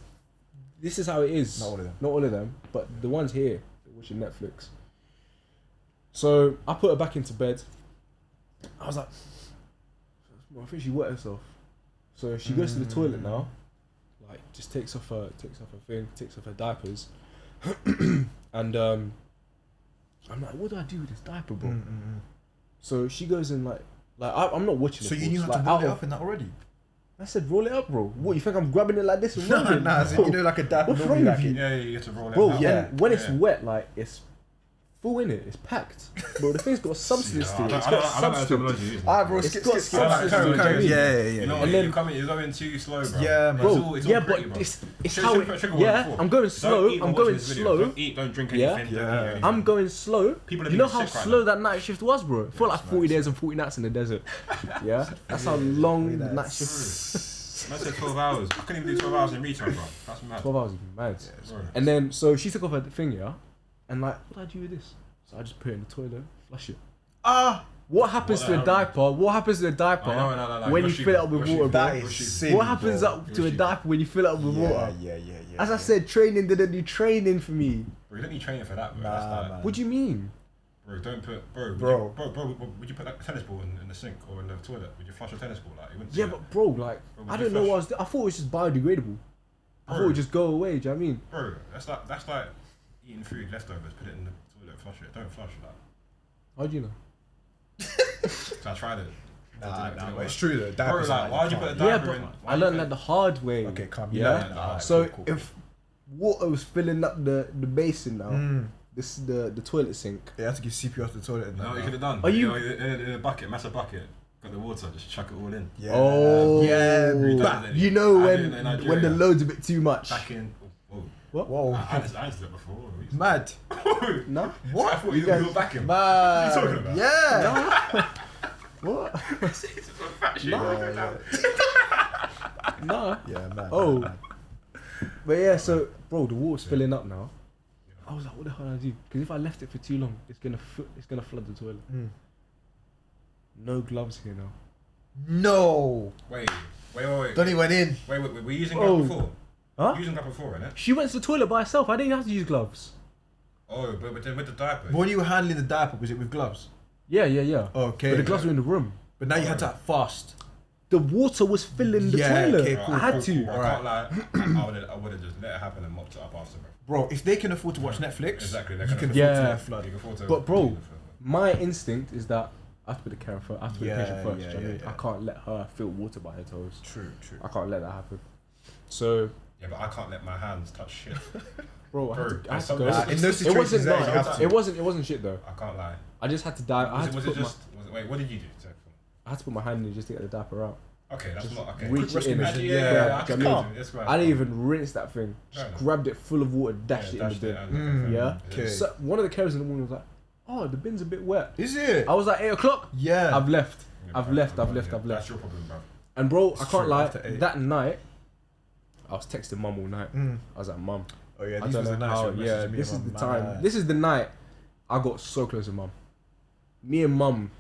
B: this is how it is.
C: Not all of them.
B: Not all of them, but the ones here watching Netflix. So I put her back into bed. I was like, I think she wet herself. So she goes to the toilet now. Like, just takes off her thing, takes off her diapers, and I'm like, what do I do with this diaper, bro? So she goes in like I'm not watching.
C: So
B: it,
C: you knew how
B: like,
C: to roll it up in that already?
B: I said, roll it up, bro. What, you think I'm grabbing it like this and rolling?
C: Nah, so you know, like a diaper
B: What's
C: normally
B: wrong
C: like
B: with
C: it.
B: you?
A: Yeah, you get to roll it
B: Bro,
A: out.
C: Yeah.
B: and when it's
A: Yeah.
B: wet, like it's full in it. It's packed, bro. The thing's got substance to it. It's
A: I
B: got
A: don't know the
B: substance.
A: terminology you use.
C: Alright, bro,
B: It's
C: skip,
B: got
C: skip,
B: substance
C: skip.
B: to it,
C: Carry on.
B: yeah.
A: You know,
B: And then-
A: you're going too slow, bro.
C: Yeah, man.
B: Bro,
A: It's
B: yeah,
A: all
B: but
A: pretty, bro.
B: it's
A: Should-
B: how
A: should
B: it,
A: put a trigger warning
B: yeah,
A: before.
B: I'm going
A: Don't
B: slow,
A: eat while
B: I'm
A: watching
B: going
A: this video.
B: slow,
A: Don't eat, don't drink
B: Yeah.
A: anything. Don't
C: Yeah.
A: eat anything.
B: I'm going slow.
A: People are
B: You know
A: being
B: how
A: sick right
B: slow
A: now.
B: that night shift was, bro? It felt like 40 days and 40 nights in the desert. Yeah, that's how long the night shift.
A: Man said 12 hours. I couldn't even do 12 hours in retail, bro. That's mad.
B: 12 hours is mad.
A: Bro.
B: And then so she took off her thing, yeah, and like, what did I do with this? So I just put it in the toilet, flush it. What happens
A: What
B: to a
A: the hell?
B: diapper? What happens to a diaper
A: No,
B: when
A: you're
B: you fill it up with
A: stupid.
B: water, bro?
C: That
A: You're
C: is
A: stupid.
C: silly,
B: What happens
C: bro.
B: up to a
A: stupid.
B: diaper when you fill it up with water?
C: Yeah.
B: As I said, training didn't do training for me.
A: Bro, you don't need training for that, bro.
C: Nah,
A: That's like,
C: man.
B: What do you mean?
A: bro, don't put, bro, would you put that tennis ball in the sink or in the toilet? Would you flush a tennis ball? Like, you wouldn't
B: Yeah,
A: see
B: but
A: it.
B: bro, like,
A: Bro,
B: I
A: would
B: don't
A: you
B: know what I
A: flush?
B: was. I thought it was just biodegradable. I thought it
A: Bro.
B: would just go away. Do you know what I mean?
A: Bro, that's like eating food leftovers, put it in the toilet, flush it. Don't flush that.
B: How do you know?
A: So I tried it.
C: Nah,
A: Didn't
C: but
A: work.
C: it's true though.
A: Bro,
C: Diapers
A: like,
C: are
A: why'd you put a
C: can't.
A: diaper
B: Yeah,
A: in?
B: but
A: Why'd
B: I
A: you
B: learned
A: put-
B: that the hard way.
C: Okay, calm.
B: Yeah.
C: Yeah.
A: Alright,
B: So
C: cool.
B: if water was filling up the basin now, this is the toilet sink.
C: You have to give CPR to the toilet. And
A: No,
C: that,
A: you could have done.
B: Are you-
A: know, in a bucket, massive bucket, got the water, just chuck it all in.
C: Yeah.
B: Oh,
C: Yeah.
A: We've done
C: But
A: it.
B: you know
A: I did it in
B: when
A: Nigeria.
B: the load's a bit too much.
A: Back in. Whoa.
B: What?
C: Whoa.
A: I did it before.
C: Mad.
B: No.
A: What? I thought you were back in.
C: Mad.
A: What are you talking about?
C: Yeah.
B: What?
A: Fat shit.
C: Yeah.
B: No.
C: Yeah, man.
B: Oh.
C: man.
B: But yeah, so bro, the water's filling up now. I was like, what the hell do I do? Because if I left it for too long, it's gonna flood the toilet. No gloves here now.
C: No.
A: Wait.
C: Donny went in.
A: Wait, were you using
B: Oh.
A: glove before?
B: Huh?
A: You using glove before, innit?
B: She went to the toilet by herself. I didn't have to use gloves.
A: Oh, but then with the diaper.
C: But when you were handling the diaper, was it with gloves?
B: Yeah.
C: Okay.
B: But the gloves were in the room.
C: But now you had to act fast.
B: The water was filling the
C: Yeah,
B: toilet.
C: okay, cool,
B: I had
C: cool,
B: to.
C: cool.
A: I can't lie. I would have just let it happen and mopped it up after, bro.
C: Bro, if they can afford to watch Netflix,
A: Exactly,
C: you
A: they
C: can
A: can
C: afford
B: afford
C: to
B: to.
C: let
B: Yeah.
C: flood.
A: You can afford to.
B: But bro, my instinct is that I have to put the care first. I have to put
C: Yeah,
B: the patient first.
C: yeah,
B: do you know what I mean?
C: yeah.
B: I can't let her feel water by her toes.
C: True.
B: I can't let that happen. So,
A: Yeah, but I can't let my hands touch shit.
B: bro, I had
A: Bro,
B: to, I had to
A: some-
B: go.
C: in those
B: It wasn't.
C: situations,
B: No,
C: you have to.
B: it wasn't shit though.
A: I can't lie.
B: I just had to dive. I had to
A: Was
B: put
A: it
B: my.
A: just? Wait, what did you do?
B: I had to put my hand in just to get the diaper out.
A: Okay, that's
B: Just
A: not okay.
B: reach
C: Quick
B: it in.
C: rescue
A: Actually,
C: mission,
A: yeah,
C: yeah.
A: I
B: Do
A: can
B: you know what I
A: do
B: mean?
A: it. That's right.
B: I didn't even rinse that thing. Just
A: Fair enough.
B: grabbed it full of water, dashed it in the
A: dashed
B: bin.
A: and-
B: Yeah.
C: Okay.
B: So one of the carers in the morning was like, "Oh, the bin's a bit wet."
C: Is it?
B: I was like, 8 o'clock.
C: Yeah.
B: I've left.
A: Yeah,
B: I've
A: bro,
B: left.
A: bro,
B: I've left.
A: yeah,
B: I've left.
A: That's your problem, bro.
B: And bro, I
C: It's
B: can't
C: true,
B: lie.
C: after 8.
B: That night, I was texting mum all night. I was like, "Mum,
C: Oh yeah,
B: I
C: these
B: don't
C: was the
B: know
C: nights
B: how.
C: you were
B: Yeah,
C: messaging me
B: this is
C: about,
B: the time.
C: man.
B: This is the night I got so close to mum. Me and mum,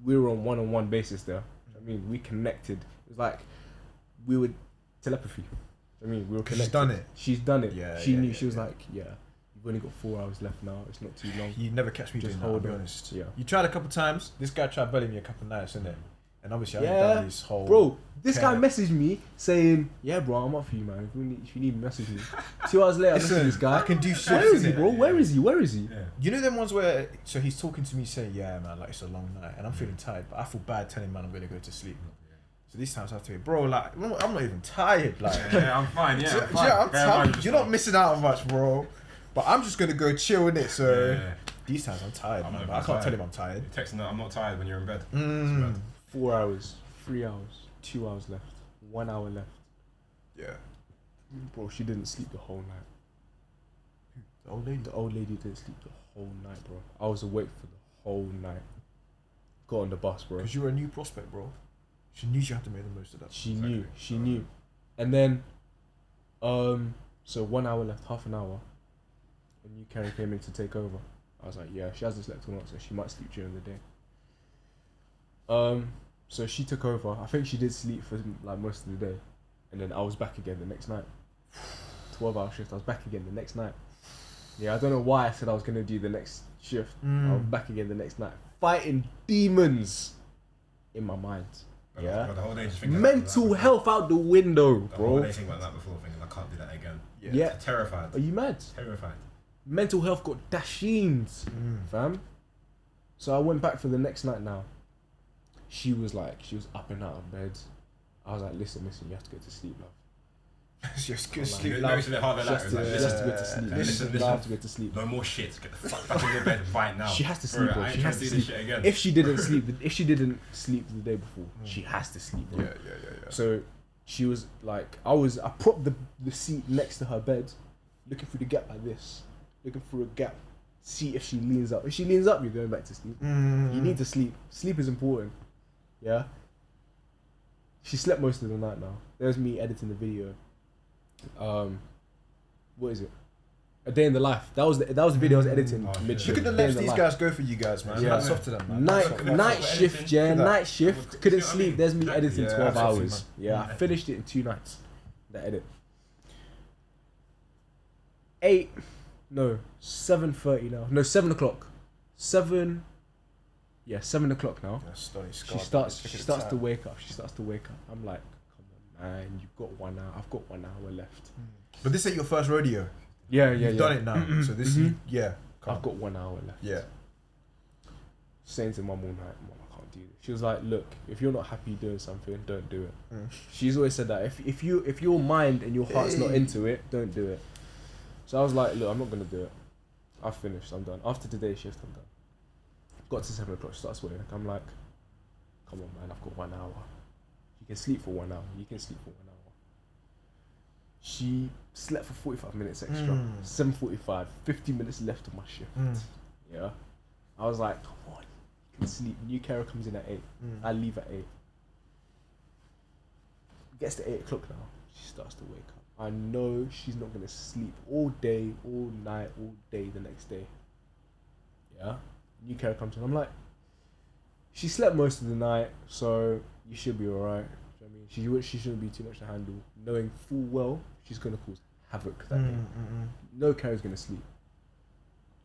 B: we were on one-on-one basis there. I mean, we connected. It was like we were telepathy. I mean, we were
C: 'Cause
B: connected.
C: she's done it.
B: She's done it.
C: Yeah,
B: She
C: yeah,
B: knew.
C: yeah,
B: She was
C: yeah.
B: like, "Yeah, you've only got 4 hours left now. It's not too long."
C: You never catch me
B: Just
C: doing that, I'll
B: hold
C: be
B: on.
C: honest.
B: Yeah.
C: You tried a couple times. This guy tried belling me a couple nights, innit? And obviously I
B: Yeah,
C: haven't done this whole...
B: Bro, this guy
C: care.
B: messaged me saying, "Yeah, bro, I'm up for you, man. If you need me, message me." 2 hours later, I messaged
C: Listen,
B: this guy.
C: I can do shit.
B: Where is he,
C: innit?
B: bro? Where is he? Where is he?
A: Yeah.
C: You know them ones where... So he's talking to me saying, yeah, man, like it's a long night. And I'm feeling tired, but I feel bad telling man I'm going to go to sleep. So these times I have to be, bro, like, I'm not even tired. Like,
A: Yeah, I'm fine. Yeah, I'm fine.
C: yeah, I'm
A: Bear in mind,
C: tired.
A: just
C: You're not
A: like-
C: missing out on much, bro. But I'm just going to go chill in it. So
A: Yeah.
C: these times I'm tired,
A: I'm
C: man.
A: not
C: But I
A: even
C: can't tell
A: tired.
C: him I'm tired.
A: You're texting that I'm not tired when you're in bed.
C: Mm.
B: 4 hours, 3 hours, 2 hours left, 1 hour left.
C: Yeah.
B: Bro, she didn't sleep the whole night.
C: The old lady.
B: The old lady didn't sleep the whole night, bro. I was awake for the whole night. Got on the bus, bro.
C: Because you're a new prospect, bro. She knew she had to make the most of that.
B: She knew.
A: Exactly.
B: She knew. And then, so 1 hour left, half an hour. A new carrier came in to take over. I was like, yeah, she hasn't slept all night, so she might sleep during the day. So she took over. I think she did sleep for like most of the day, and then I was back again the next night. 12-hour shift. I was back again the next night. Yeah, I don't know why I said I was gonna do the next shift. I was back again the next night, fighting demons in my mind.
A: But
B: Yeah.
A: the whole day just thinking
B: Mental
A: about that
B: health out the window,
A: before. The whole
B: bro.
A: day thinking about that before, thinking I can't do that again.
B: Yeah.
A: Terrified.
B: Are you mad?
A: Terrified.
B: Mental health got dashings, fam. So I went back for the next night now. She was up and out of bed. I was like, listen, you have to go to sleep, love.
C: Just go
B: Like,
C: sleep.
A: You
C: Love.
A: know, it's a bit harder
B: Just to,
A: like,
B: just to go to sleep.
A: Listen,
B: Love to go to sleep.
A: no more shit. Get the fuck back in your bed right now.
B: She has to
A: Bro,
B: sleep, bro.
A: I ain't
B: She
A: trying
B: has
A: to
B: to
A: do this
B: sleep.
A: shit again.
B: If she didn't sleep the day before, she has to sleep, bro.
C: Yeah.
B: So she was like, I propped the seat next to her bed, looking through the gap like this, looking through a gap, see if she leans up. If she leans up, you're going back to sleep. You need to sleep. Sleep is important. Yeah. She slept most of the night now. There's me editing the video. What is it? A day in the life. That was the video I was editing. Mid
C: Look at the lengths these guys go for you guys, man.
B: Yeah.
C: Hats off to them, man. Hats off.
B: Night shift, yeah.
C: Look at that.
B: Night shift. Couldn't sleep. There's me editing
C: Yeah,
B: 12
C: absolutely,
B: hours.
C: man.
B: Yeah, I finished it in 2 nights. That edit. 7:30 now. No, 7 o'clock. 7 o'clock now. She starts to wake up. I'm like, come on, man, you've got 1 hour. I've got 1 hour left.
C: But this ain't your first rodeo.
B: Yeah.
C: You've done it now. So this,
B: I've got 1 hour left.
C: Yeah.
B: Saying to mum all night, Mum, I can't do this. She was like, look, if you're not happy doing something, don't do it. She's always said that. If your mind and your heart's not into it, don't do it. So I was like, look, I'm not gonna do it. I've finished. I'm done. After today's shift, I'm done. Got to 7 o'clock. She starts sweating. I'm like, come on, man. I've got 1 hour. You can sleep for 1 hour. She slept for 45 minutes extra. 7:45. 50 minutes left of my shift. Yeah. I was like, come on, you can sleep. New carer comes in at 8. I leave at 8. Gets to 8 o'clock now. She starts to wake up. I know she's not gonna sleep all day, all night, all day the next day. Yeah. New carer comes in. I'm like, she slept most of the night, so you should be alright. You know what I mean? She shouldn't be too much to handle, knowing full well she's gonna cause havoc that day. No carer's gonna sleep.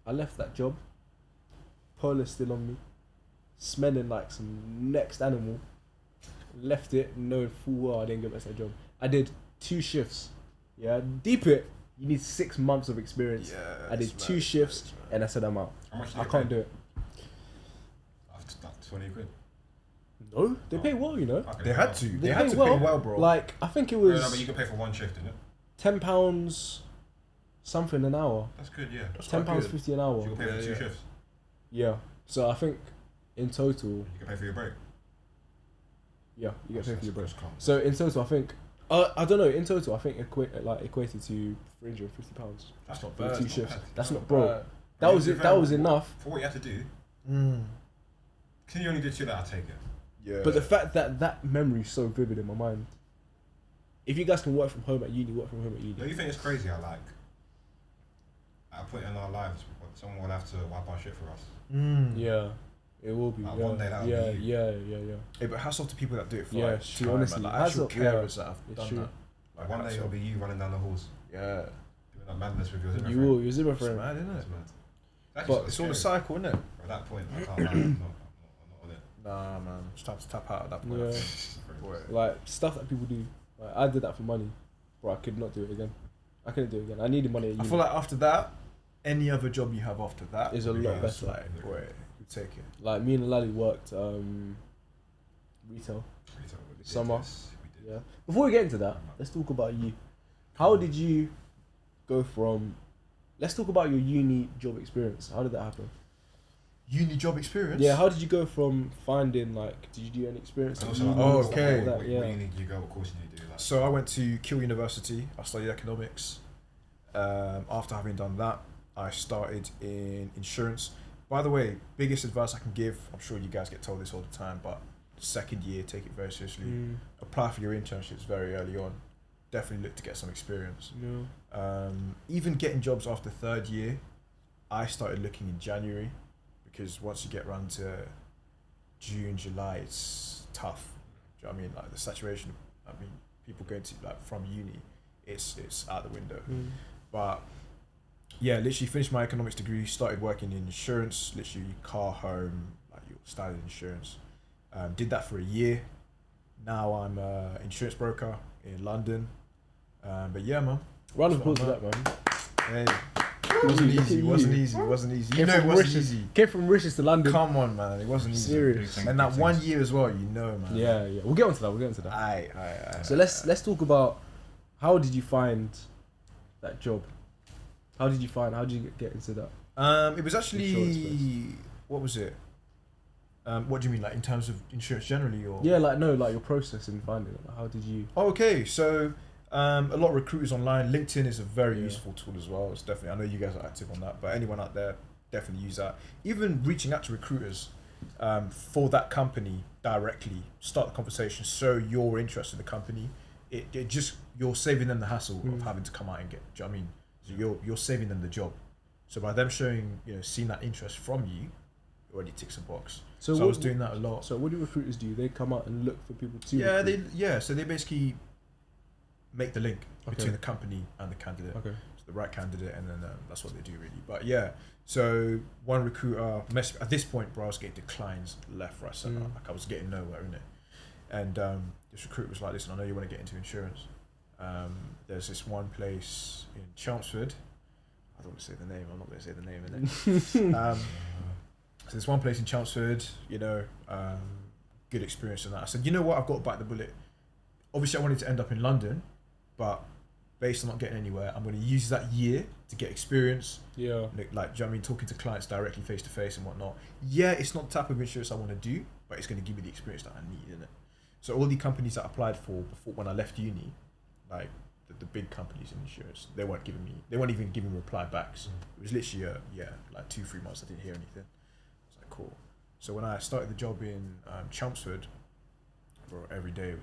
B: I left that job. Pola's still on me, smelling like some next animal. Left it knowing full well I didn't get back to that job. I did 2 shifts. Yeah, deep it. You need 6 months of experience.
C: Yeah,
B: I did 2 shifts and I said I'm out.
A: How much
B: I can't do it.
A: After that, 20 quid.
B: No, they pay well, you know.
A: Okay,
C: They had to.
B: They
C: They had
B: pay
C: to
B: well.
C: pay well, bro.
B: Like I think it
A: No,
B: was
A: but you can pay for 1 shift, innit?
B: £10 something an hour.
A: That's good, yeah. That's
B: £10.50 an hour.
A: You can pay for 2 shifts.
B: Yeah. So I think in total,
A: You can pay for your break.
B: yeah, you get paid for your break.
A: That's calm.
B: So in total, I think I don't know. In total, I think equated to £350.
A: That's not
B: for
A: bad.
B: 2
A: That's
B: shifts.
A: not bad.
B: That's not, bro.
C: Bad.
B: That was it. That was enough.
A: For what you had to do,
C: Mm.
A: can you only do 2 that? I'll take it.
C: Yeah.
B: But the fact that memory is so vivid in my mind. If you guys can work from home at uni, work from home at uni.
A: Don't you think it's crazy how, like, at a point in our lives, someone will have to wipe our shit for us?
B: Yeah, it will be.
A: Like,
B: yeah.
A: one day that'll
B: yeah,
A: be you.
B: yeah.
C: Hey, but hats off to people that do it for
B: Yeah,
C: like,
B: true,
C: time,
B: honestly.
C: like,
B: Hats
C: actual
B: off, yeah.
C: carers that have
B: It's
C: done
B: true.
C: that.
A: Like, one day
C: hats
A: it'll
C: off.
A: be you running down the halls,
C: Yeah.
A: doing that madness with your zebra
B: You
A: friend.
B: will. Your zebra
C: It's
B: friend.
C: mad, isn't
A: It's
C: it?
A: mad.
C: But
A: Actually,
C: it's all a
A: scary.
C: cycle, isn't it?
A: At that point, I can't lie. I'm not on it.
C: Nah, man. It's time to tap out at that point.
B: Yeah.
C: Boy.
B: Like stuff that people do. Like, I did that for money, bro. I could not do it again. I couldn't do it again. I needed money at
C: I
B: uni.
C: feel like after that, any other job you have after that
B: Is a lot
A: Yeah,
B: better.
C: it's like, boy, you take it.
B: Like me and Olaolu worked retail.
A: We did
B: Summer.
A: this, we did.
B: Yeah. Before we get into that, let's talk about you. How did you go from? Let's talk about your uni job experience. How did that happen?
C: Uni job experience?
B: Yeah. How did you go from finding like? Did you do any experience?
A: And
B: at
A: also,
B: uni
A: like,
C: Oh,
B: and stuff
C: okay.
B: like that?
A: What
B: Yeah.
A: uni did you go? What course did you do? Like,
C: So I went to Keele University. I studied economics. After having done that, I started in insurance. By the way, biggest advice I can give, I'm sure you guys get told this all the time, but second year, take it very seriously. Apply for your internships very early on. Definitely look to get some experience.
B: Yeah.
C: Even getting jobs after third year, I started looking in January, because once you get around to June, July, it's tough. Do you know what I mean? Like the saturation. I mean, people going to like from uni, it's out the window. But yeah, literally finished my economics degree, started working in insurance, literally car, home, like your standard insurance. Did that for a year. Now I'm an insurance broker in London. But yeah, man.
B: Round of
C: So
B: applause for
C: I'm
B: that, man.
C: Hey, it wasn't
B: Look at
C: easy. It
B: you.
C: wasn't easy. It wasn't easy. You
B: Came
C: know it
B: from
C: wasn't
B: Mauritius-
C: easy.
B: Came from Mauritius to London.
C: Come on, man. It wasn't easy.
B: Serious.
C: And that 1 year as well, you know, man.
B: Yeah. We'll get onto that.
C: Aye.
B: So let's talk about how did you find that job? How did you get into that?
C: It was
B: Insurance
C: actually, what was it? What do you mean, like in terms of insurance generally, or?
B: Yeah, like no, like your process in finding it. Like, how did you?
C: Oh, okay, so a lot of recruiters online. LinkedIn is a very
B: Yeah.
C: useful tool as well. It's definitely. I know you guys are active on that, but anyone out there definitely use that. Even reaching out to recruiters for that company directly, start the conversation. So you're interested in the company. It just you're saving them the hassle of having to come out and get. Do you know what I mean? So you're saving them the job. So by them showing, seeing that interest from you, it already ticks a box. So I was doing that a lot.
B: So what do recruiters do? They come out and look for people to.
C: Yeah,
B: recruit?
C: So they basically make the link
B: Okay.
C: between the company and the candidate.
B: Okay.
C: So the right candidate, and then that's what they do really. But yeah, so one recruiter at this point, bro, I was getting declines left, right, center. Like I was getting nowhere in it. And this recruiter was like, "Listen, I know you want to get into insurance. There's this one place in Chelmsford. I don't want to say the name. I'm not going to say the name in it. So there's one place in Chelmsford. Good experience in that. I said, you know what? I've got to bite the bullet. Obviously, I wanted to end up in London, but based on not getting anywhere, I'm going to use that year to get experience.
B: Yeah.
C: Like, do you know what I mean? Talking to clients directly, face to face, and whatnot. Yeah, it's not the type of insurance I want to do, but it's going to give me the experience that I need in it. So all the companies that I applied for before when I left uni, like the big companies in insurance, they weren't even giving reply backs. It was literally like 2-3 months I didn't hear anything. I was like, cool. So when I started the job in Chelmsford, bro, every day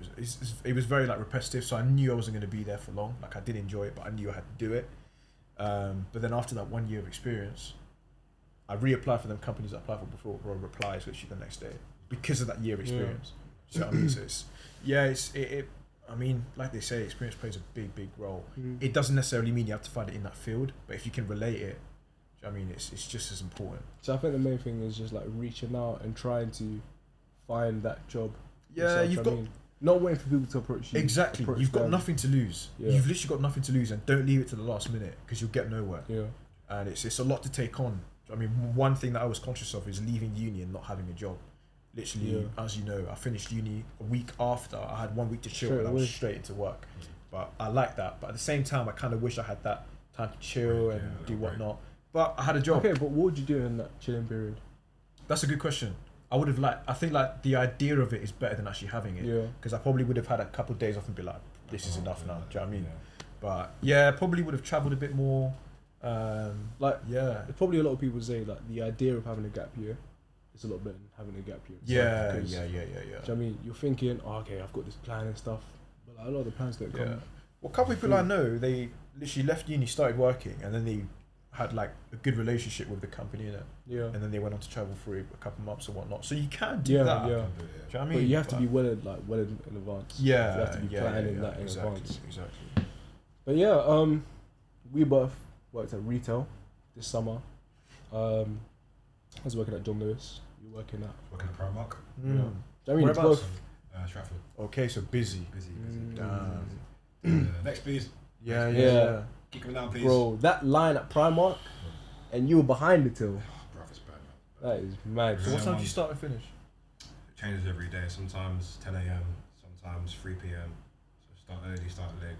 C: it was very like repetitive. So I knew I wasn't going to be there for long. Like I did enjoy it, but I knew I had to do it. But then after that 1 year of experience, I reapplied for them companies I applied for before. Bro, replies literally the next day because of that year of experience. So I mean, I mean, like they say, experience plays a big role. It doesn't necessarily mean you have to find it in that field, but if you can relate it, I mean, it's just as important.
B: So I think the main thing is just like reaching out and trying to find that job.
C: Yeah,
B: yourself, not waiting for people to approach you.
C: Exactly. You've got nothing to lose.
B: Yeah.
C: You've literally got nothing to lose, and don't leave it to the last minute because you'll get nowhere.
B: Yeah.
C: And it's a lot to take on. I mean, one thing that I was conscious of is leaving uni and not having a job. Literally, as you know, I finished uni a week after. I had 1 week to chill and I was straight into work. But I like that. But at the same time, I kind of wish I had that time to chill and do whatnot. But I had a job.
B: Okay, but what would you do in that chilling period?
C: That's a good question. I think like the idea of it is better than actually having it.
B: Yeah.
C: Because I probably would have had a couple of days off and be like, this is enough now. Do you know what I mean? But yeah, probably would have travelled a bit more.
B: It's probably a lot of people say like the idea of having a gap year is a lot better than having a gap year.
C: Yeah.
B: Do you know what I mean? You're thinking, okay, I've got this plan and stuff, but like, a lot of the plans don't come.
C: Well, a couple of people I know, they literally left uni, started working, and then they had like a good relationship with the company, innit?
B: Yeah.
C: And then they went on to travel for a couple of months or whatnot. So you can do that.
B: Yeah.
C: Do you know what I mean?
B: But you have to be well in advance.
C: Yeah.
B: You have to be planning that in
C: exactly,
B: advance.
C: Exactly.
B: But yeah, we both worked at retail this summer. I was working at John Lewis. You're working at
A: Primark.
B: I mean, it's both.
A: Stratford.
C: Okay, so busy.
A: Busy.
C: Damn.
A: Next, please.
B: Yeah.
A: Kick him down, please.
B: Bro, that line at Primark, and you were behind the till.
A: Bro, it's bad, man.
B: That is mad.
C: So what time do you start and finish?
A: It changes every day. Sometimes 10 a.m. Sometimes 3 p.m. So start early, start late.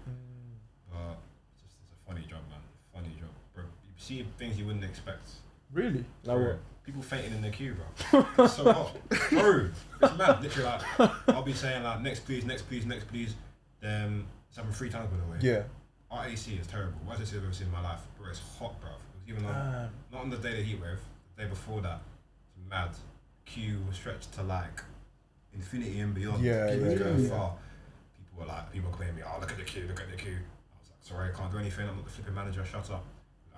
A: But it's a funny job, man. Funny job, bro. You see things you wouldn't expect.
C: Really?
B: Like what?
A: People fainting in the queue, bro. It's so hot, bro. It's mad. Literally, like I'll be saying like next please. Then it's happened 3 times by the way.
C: Yeah.
A: Our AC is terrible. Worst AC I've ever seen in my life, bro. It's hot, bro. It was even on, not on the day of the heat wave. The day before that, it's mad. Queue was stretched to like infinity and beyond.
C: Yeah,
A: Queue was going
C: yeah.
A: far. People complaining me. Oh, look at the queue. I was like, sorry, I can't do anything. I'm not the flipping manager. Shut up.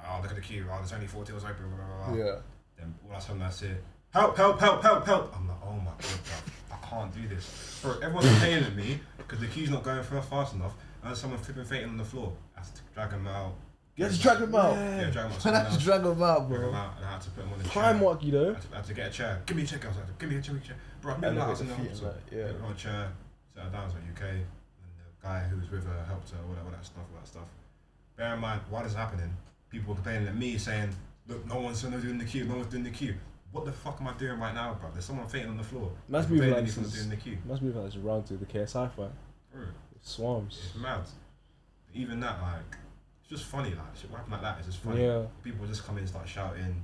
A: Oh, look at the queue. Oh, there's only 4 tails open. Blah, blah, blah.
C: Yeah.
A: Then all of a sudden I say, help. I'm like, oh my god, bro, I can't do this. Bro, everyone's complaining at me because the queue's not going fast enough. And there's someone flipping fainting on the floor. I had to drag him out.
C: You had to drag him out?
A: Yeah, drag him out.
C: I had to drag him out, bro.
A: Drag him out and I had to put him on the chair.
B: Primark, you know.
A: I had to get a chair. Give me a chair, guys. Give me a chair. Bro, I'm in the house in the hospital. Put him on a chair, sat her down, I was like, UK. And the guy who was with her helped her, all that stuff. Bear in mind, while this is happening, people were complaining at me saying, look, no one's doing the queue. What the fuck am I doing right now, bro? There's someone fainting on the floor.
B: Must be like
A: doing the queue.
B: Must be like this around to the KSI fight.
A: Bro,
B: It swarms.
A: it's mad. Even that, like, it's just funny. Like, shit, what happened like that is just funny.
B: Yeah.
A: People just come in and start shouting,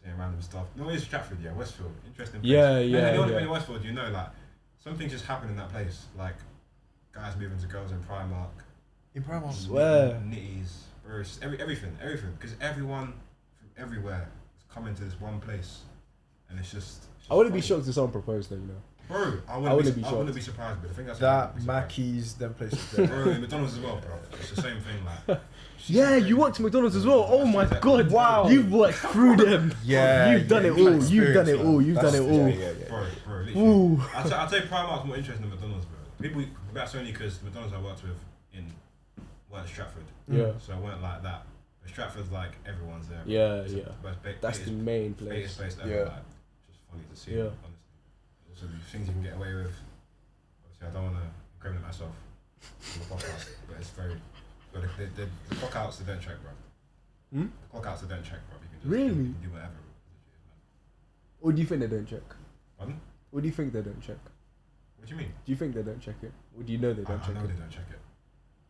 A: saying random stuff. No, it's Stratford, yeah, Westfield, interesting place.
B: Yeah,
A: And
B: yeah,
A: anyone
B: yeah.
A: in Westfield, you know, like, something just happened in that place. Like, guys moving to girls in Primark.
C: In Primark.
B: Swear.
A: Nitties, bro, it's just everything. Because everyone from everywhere is coming to this one place. And it's just
B: I wouldn't be
A: funny.
B: shocked if someone proposed that, you know.
A: Bro, I
B: wouldn't be
A: I wouldn't
B: shocked.
A: be surprised, but I think that's
C: That Mackey's, them places there.
A: Bro, in McDonald's as well, bro. It's the same thing, like.
B: Yeah, you worked at McDonald's as well. Oh my god!
C: Wow.
B: You've worked through them.
C: Yeah,
B: You've done
C: yeah,
B: it
C: you've
B: all.
C: got
B: You've done it
C: experience,
B: all.
C: man.
B: You've
C: That's-
B: done it all.
C: Yeah.
A: Bro, literally.
B: Ooh.
A: I'd say Primark's more interesting than McDonald's, bro. People, that's only because the McDonald's I worked with weren't Stratford.
B: Yeah.
A: So I weren't like that. But Stratford's like everyone's there. Bro.
B: Yeah,
A: It's
B: yeah. That's the main place.
A: Biggest place ever.
C: Yeah.
A: Like, just funny to see.
B: Yeah.
A: Honestly. Also, the things you can get away with. Obviously, I don't want to incriminate myself on the podcast, but it's very. But the clock outs, they don't check, bro.
B: Hmm?
A: The clock outs, they don't check, bro. You can just
B: Really?
A: you can do whatever.
B: Or do you think they don't check?
A: Pardon?
B: Or do you think they don't check?
A: What do you mean?
B: Do you think they don't check it? Or do you know they don't
A: I
B: check
A: know
B: it?
A: they don't check it.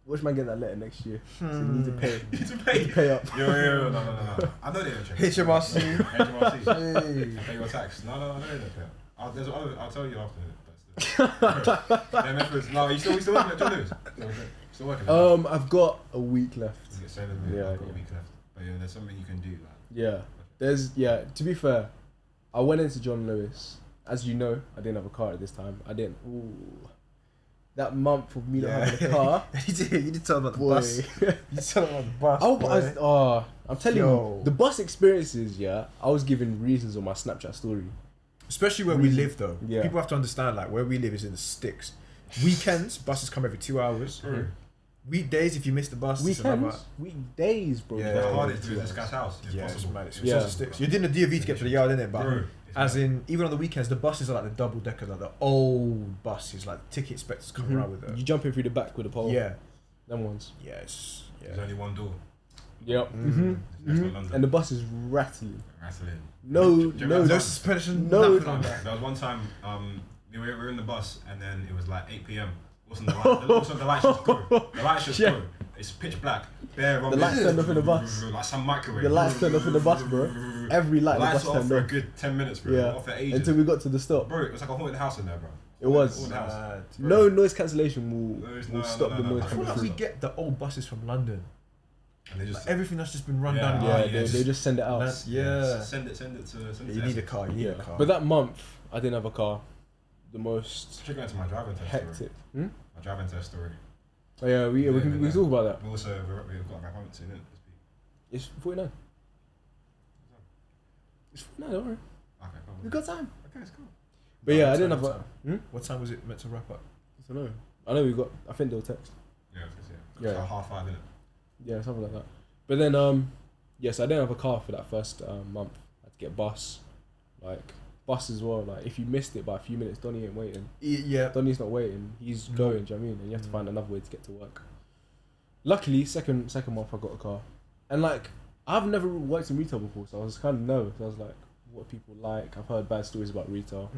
B: Watch man get that letter next year. So you need to pay.
A: You need to
B: You
A: pay.
B: need to pay up.
A: Yo, no. I know they don't check it.
C: HMRC.
A: HMRC. Pay your tax. No, I know they don't pay it. I'll tell you after. Them efforts. No, you still working at John Lewis? Still working.
B: I've got a week left.
A: You get same as me.
B: Yeah,
A: I've got
B: yeah.
A: a week left. But yeah, there's something you can do.
B: Yeah. To be fair, I went into John Lewis. As you know, I didn't have a car at this time. I didn't. Ooh. That month of me not having a car.
C: you did tell them about the
B: Boy.
C: bus. You tell them about the bus. boy.
B: I'm telling
C: Yo.
B: you, the bus experiences, yeah, I was giving reasons on my Snapchat story.
C: Especially where we live, though.
B: Yeah.
C: People have to understand, like, where we live is in the sticks. Weekends, buses come every 2 hours.
A: Bro,
C: Weekdays, if you miss the bus, it's another-
B: Weekdays, bro.
C: Yeah,
A: the
C: yeah,
A: hardest
C: yeah.
A: to do this guy's house.
C: Yeah,
A: It's
C: it's
A: possible.
C: mad. It's
B: Yeah.
C: such a sticks. You're doing the DOV to get to the yard, innit? But
A: Bro, it's
C: as
A: mad.
C: in, even on the weekends, the buses are like the double decker, like the old buses, like ticket inspectors come around with
B: You
C: it.
B: jumping through the back with a pole.
C: Yeah.
B: Them ones.
C: Yes.
A: There's
C: Yeah.
A: only one door.
B: Yep.
A: That's not London.
B: And the bus is rattling.
A: Rattling.
B: No,
A: Do you remember
B: no,
C: No
A: that?
C: suspension.
B: No.
C: Nothing like that.
A: There was one time, we were in the bus and then it was like 8 p.m. Also the lights just go. The lights just
B: Yeah.
A: go. It's pitch black. Bare
B: The lights turned off in the bus.
A: Like some microwave.
B: The lights turned off in the bus, bro. Every light in the
A: lights
B: bus
A: were off
B: turned
A: for a
B: off.
A: good 10 minutes, bro.
B: Yeah.
A: Off for ages.
B: Until we got to the stop.
A: Bro, it was like a haunted house in there, bro.
B: It was.
A: Haunted house.
C: Mad.
B: No noise cancellation will
A: No,
B: stop
A: no,
B: the
A: no,
B: noise
A: no.
C: I feel
B: coming
C: like we
B: through.
C: get the old buses from London.
A: And they just
C: Like everything that's just been run
A: Yeah.
C: down.
B: Yeah,
A: yeah,
B: they just send it out.
C: Yeah.
A: Send it to
C: You need a car. You need
B: Yeah.
C: a car.
B: But that month, I didn't have a car. The most
A: Check out to my driving test story.
B: hectic.
A: My driving test story.
B: Oh yeah, we can talk about that.
A: We also we've got a wrap on soon, innit?
B: It's 49. It's 49, don't worry.
A: Okay, cool.
B: We got time.
A: Okay, it's cool.
B: But
C: No,
B: yeah, I
C: what
B: didn't
C: time,
B: have a.
C: what time? What time was it meant to wrap up?
B: I don't know. I know we got. I think they'll text.
A: Yeah, it's
B: Yeah.
A: like 5:30, innit?
B: Yeah, something like that. But then, yes, I didn't have a car for that first month. I had to get bus. Like, bus as well. Like, if you missed it by a few minutes, Donnie ain't waiting.
C: Yeah.
B: Donnie's not waiting. He's
C: No.
B: going, do you know what I mean? And you have to find another way to get to work. Luckily, second month I got a car. And, like, I've never worked in retail before, so I was kind of nervous. I was like, what people like. I've heard bad stories about retail.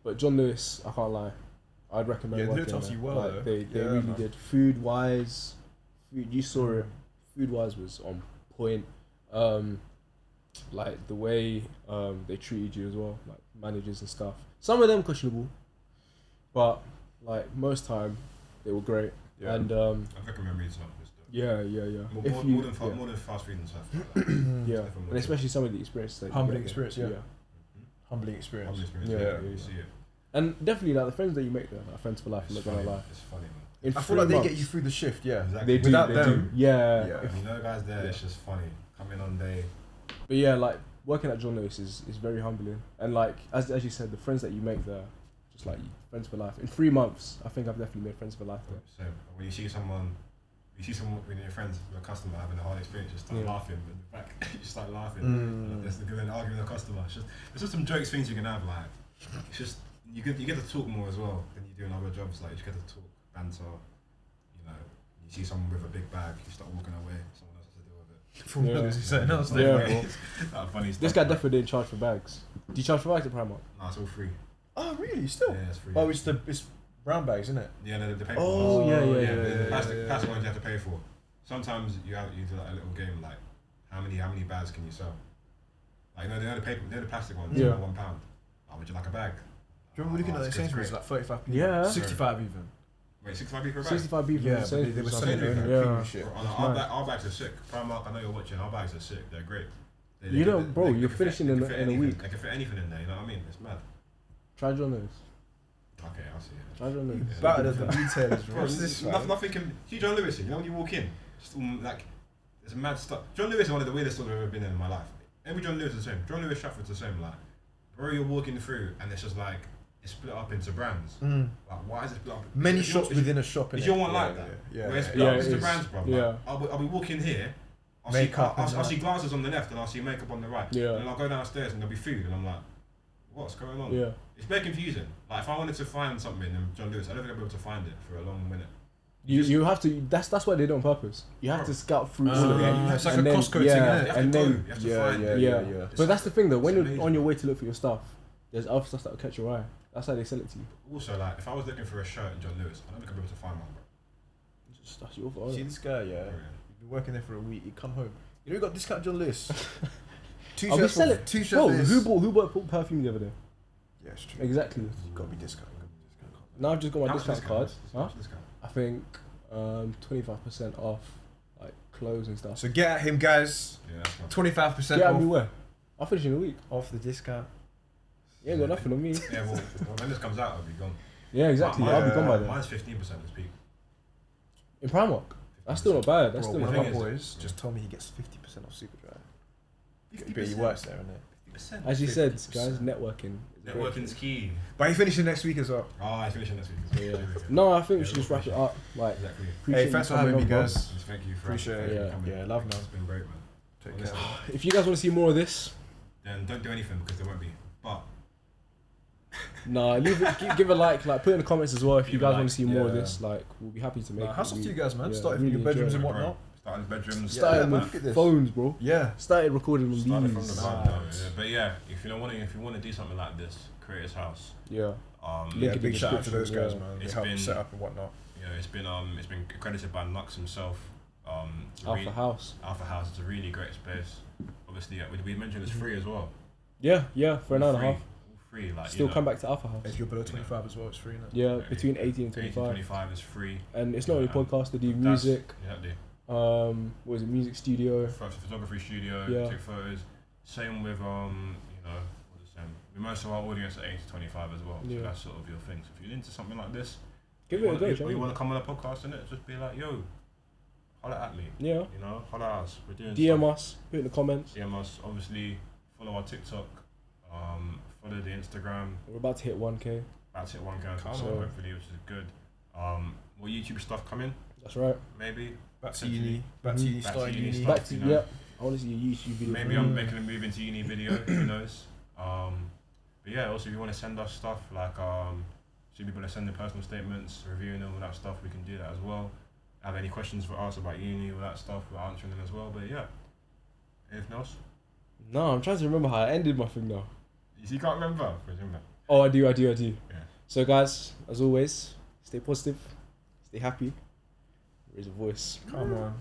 B: But John Lewis, I can't lie. I'd recommend
C: Yeah, they
B: working
C: looked after
B: there.
C: you well,
B: Like,
C: though.
B: they
C: Yeah,
B: really
C: man.
B: did. Food-wise, you saw it. Food-wise was on point. Like the way they treated you as well, like managers and stuff. Some of them questionable, but like most time they were great.
C: Yeah.
B: And
A: I recommend reading some of this stuff.
B: yeah.
A: More than fast food and stuff.
B: Yeah, and especially some of the experiences. That you
C: Humbling
B: get there.
C: experience, yeah. Humbling experience.
A: Experience.
B: Yeah,
A: You
B: yeah.
A: see it.
B: And definitely like the friends that you make there, like friends for life. I'm
A: It's
B: not gonna
A: funny.
B: lie.
A: It's funny, man.
B: In
C: I feel
B: 3
C: like they
B: months,
C: get you through the shift, yeah.
A: Exactly.
B: They do.
C: Without
B: They
C: them,
B: do. Yeah.
C: yeah.
A: If you know guys there, it's just funny. Come in on day.
B: But yeah, like working at John Lewis is very humbling. And like as you said, the friends that you make there, just like friends for life. In 3 months, I think I've definitely made friends for life there.
A: So when you see someone when your friends, your customer having a hard experience, just start
B: Yeah.
A: laughing. But in fact, you start laughing.
C: Mm.
A: There's good arguing with the customer. It's just some jokes things you can have. Like it's just you get to talk more as well than you do in other jobs. Like you just get to talk banter. You know, you see someone with a big bag, you start walking away. Someone else has to deal with it.
C: From others, you say, no, it's
B: Yeah,
C: like-
B: bro.
A: That funny stuff.
B: This guy
A: like-
B: definitely didn't charge for bags. Do you charge for bags at Primark?
A: Nah, it's all free.
C: Oh, really? Still?
A: Yeah, it's free.
C: Oh, it's brown bags, isn't it?
A: Yeah, the paper
B: Oh,
A: ones.
B: yeah.
A: The plastic
C: yeah.
A: ones you have to pay for. Sometimes you do like a little game like how many bags can you sell? Like the paper, the plastic ones.
B: Yeah.
A: £1. Oh, would you like a bag?
C: Do you remember looking at the
A: it's
C: Sainsbury's
A: great.
C: like 35p?
B: Yeah.
C: 65 even.
A: Wait, 65p per bag?
B: 65 people.
C: Yeah, but they were selling their own
B: Yeah.
C: premium shit.
A: Bro,
B: Nice.
A: our bags are sick. Primark, I know you're watching. Our bags are sick. They're great.
B: You know, bro,
A: they
B: you're
A: can
B: finishing
A: fit-
B: in
A: they
B: a-
A: can fit
B: in a
A: anything.
B: week.
A: They can fit anything in there. You know what I mean? It's mad.
B: Try John Lewis.
A: Okay, I'll see it.
B: Try John Lewis.
A: Yeah.
C: Better than the retailers, bro.
A: Bro,
C: What's this, man?
A: nothing can. Hugh John Lewis, you know when you walk in, just like there's mad stuff. John Lewis is one of the weirdest stores I've ever been in my life. Every John Lewis is the same. John Lewis Stratford's the same. Like, bro, you're walking through and it's just like it's split up into brands.
C: Mm.
A: Like, why is it split up?
C: Many
A: Is it-
C: shops
A: is it-
C: within a shop.
A: Is
C: innit?
A: your one like that?
C: Yeah.
A: Where it's split
B: Yeah,
A: up
B: it
A: into
B: is.
A: brands, bro.
B: Yeah.
A: Like, I'll be walking here. I'll
C: Makeup
A: see,
C: and
A: I'll
C: that.
A: see glasses on the left and I'll see makeup on the right.
B: Yeah.
A: And I'll go downstairs and there'll be food and I'm like, what's going on?
B: Yeah.
A: It's very confusing. Like if I wanted to find something in John Lewis, I don't think I'd be able to find it for a long minute.
B: You have to. That's why they do it on purpose. You have to scout through all of
C: yeah,
B: them.
C: it's like
B: and
C: a
B: then-
C: Costco thing,
B: yeah,
C: innit?
A: You have
B: and
A: to go.
B: then
A: You have to
C: Yeah,
A: find
C: yeah,
A: it.
B: yeah.
A: It's
B: But that's the thing though. When
A: it's
B: you're
A: amazing.
B: on your way to look for your stuff, there's other stuff that will catch your eye. That's how they sell it to you.
A: Also, like if I was looking for a shirt in John Lewis, I don't think I'd be able to find one, bro.
B: That's your fault.
C: See this guy, yeah.
A: Bro,
C: You've been working there for a week. You come home. You know you got discount John Lewis.
B: I'll be selling.
C: Two shirts.
B: Bro,
C: for this.
B: who bought perfume the other day?
C: Yeah, it's true.
B: Exactly.
C: You gotta be discount.
B: Now I've just got my
A: How much
B: discount card.
A: How much discount?
B: I think 25% off like clothes and stuff.
C: So get at him, guys.
A: Yeah, that's fine.
C: 25%
B: Get at
C: off,
B: me where? I'll finish in a week.
C: off the discount.
B: You ain't got nothing on me.
A: Yeah, well, when this comes out, I'll be gone.
B: Yeah, exactly.
A: Mine-
B: I'll be gone by then.
A: Mine's 15% this peak.
B: In Primark. That's still not bad. That's
C: Bro,
B: still
C: one
B: not
C: of
A: thing
C: my
B: bad.
A: is-
C: boys just told me he gets 50% off Superdry.
A: 50%.
C: But he works there, innit?
A: 50%.
B: As you said,
C: 50%.
B: guys, networking. is great.
A: Networking's key.
C: But he finishes next week as well.
A: Oh, I'm finishing next week.
B: Yeah. No, I think we should just wrap it up. Like,
A: Exactly.
B: appreciate
C: Hey, thanks
B: you
C: for having
B: coming
C: me,
B: on, bro.
C: guys.
A: Just thank you for
C: Appreciate
A: thank
C: it.
A: you for
B: Yeah.
A: coming.
C: Yeah, love, man.
A: It's been great, man.
C: Take
A: Honestly.
C: care.
B: If you guys want to see more of this,
A: Then don't do anything because there won't be. But
B: nah, leave it. Give a like. Like, put in the comments as well if you
A: Leave a
B: guys
A: like,
B: want to see more of
C: yeah.
B: this. Like, we'll be happy to make.
C: Nah,
B: it.
C: hats off to you guys, man.
B: Yeah,
C: Started from
B: really
C: your bedrooms and
B: enjoy it.
C: whatnot.
A: starting bedrooms.
C: Yeah,
B: Started
C: man,
B: with
C: look at this.
B: phones, bro.
C: Yeah.
B: Started recording on
A: Started from the
B: these.
A: bottom
C: Mad.
A: down, yeah. But yeah, if you want to do something like this, Creators House.
B: Yeah.
A: Um,
B: Link
C: Yeah,
B: in the
C: big shout out to those guys,
B: description,
C: man. They
A: It's
C: helped
A: been-
C: set up and whatnot.
A: it's been accredited by Nux himself. It's a
B: Alpha House.
A: Alpha House. It's a really great space. Obviously, we mentioned it's free as well.
B: Yeah, for an hour and a half.
A: All free, like
B: Still come back to Alpha House.
C: If you're below 25 as well, it's free now.
B: Yeah, between 18 and
A: 25.
B: 25.
A: 25 is free.
B: And it's not only podcast, they do
A: That's-
B: music.
A: Yeah, they
B: What is it? Music studio.
A: photography studio,
B: Yeah.
A: take photos. Same with what's the same? Most of our audience are 18 to 25 as well.
B: Yeah.
A: So that's sort of your thing. So if you're into something like this,
B: Give
A: you
B: it a
A: wanna-
B: go,
A: you,
B: Johnny.
A: you want to come on a podcast in it, just be like, yo, holla at me.
B: Yeah.
A: You know, holla at us. We're doing
B: DM
A: stuff.
B: us, put in the comments.
A: DM us. Obviously, follow our TikTok. Follow the Instagram.
B: We're about to hit 1K.
A: About to hit 1K.
C: Come
A: So
B: on.
A: hopefully, which is good. More YouTube stuff coming,
B: That's right.
A: maybe.
C: Back to
A: Essentially.
C: uni. Back to uni.
A: Back to
C: Starting
A: uni
C: uni.
A: stuff.
B: Back to,
A: you know.
B: yeah. I want to see a YouTube video.
A: Maybe I'm making a move into uni video. Who knows? But yeah, also if you want to send us stuff like see people that send their personal statements, reviewing all that stuff, we can do that as well. Have any questions for us about uni, all that stuff, we're answering them as well. But yeah, anything else?
B: No, I'm trying to remember how I ended my thing now.
A: You can't remember? Remember?
B: Oh, I do.
A: Yeah.
B: So, guys, as always, stay positive, stay happy, raise a voice.
C: Come on.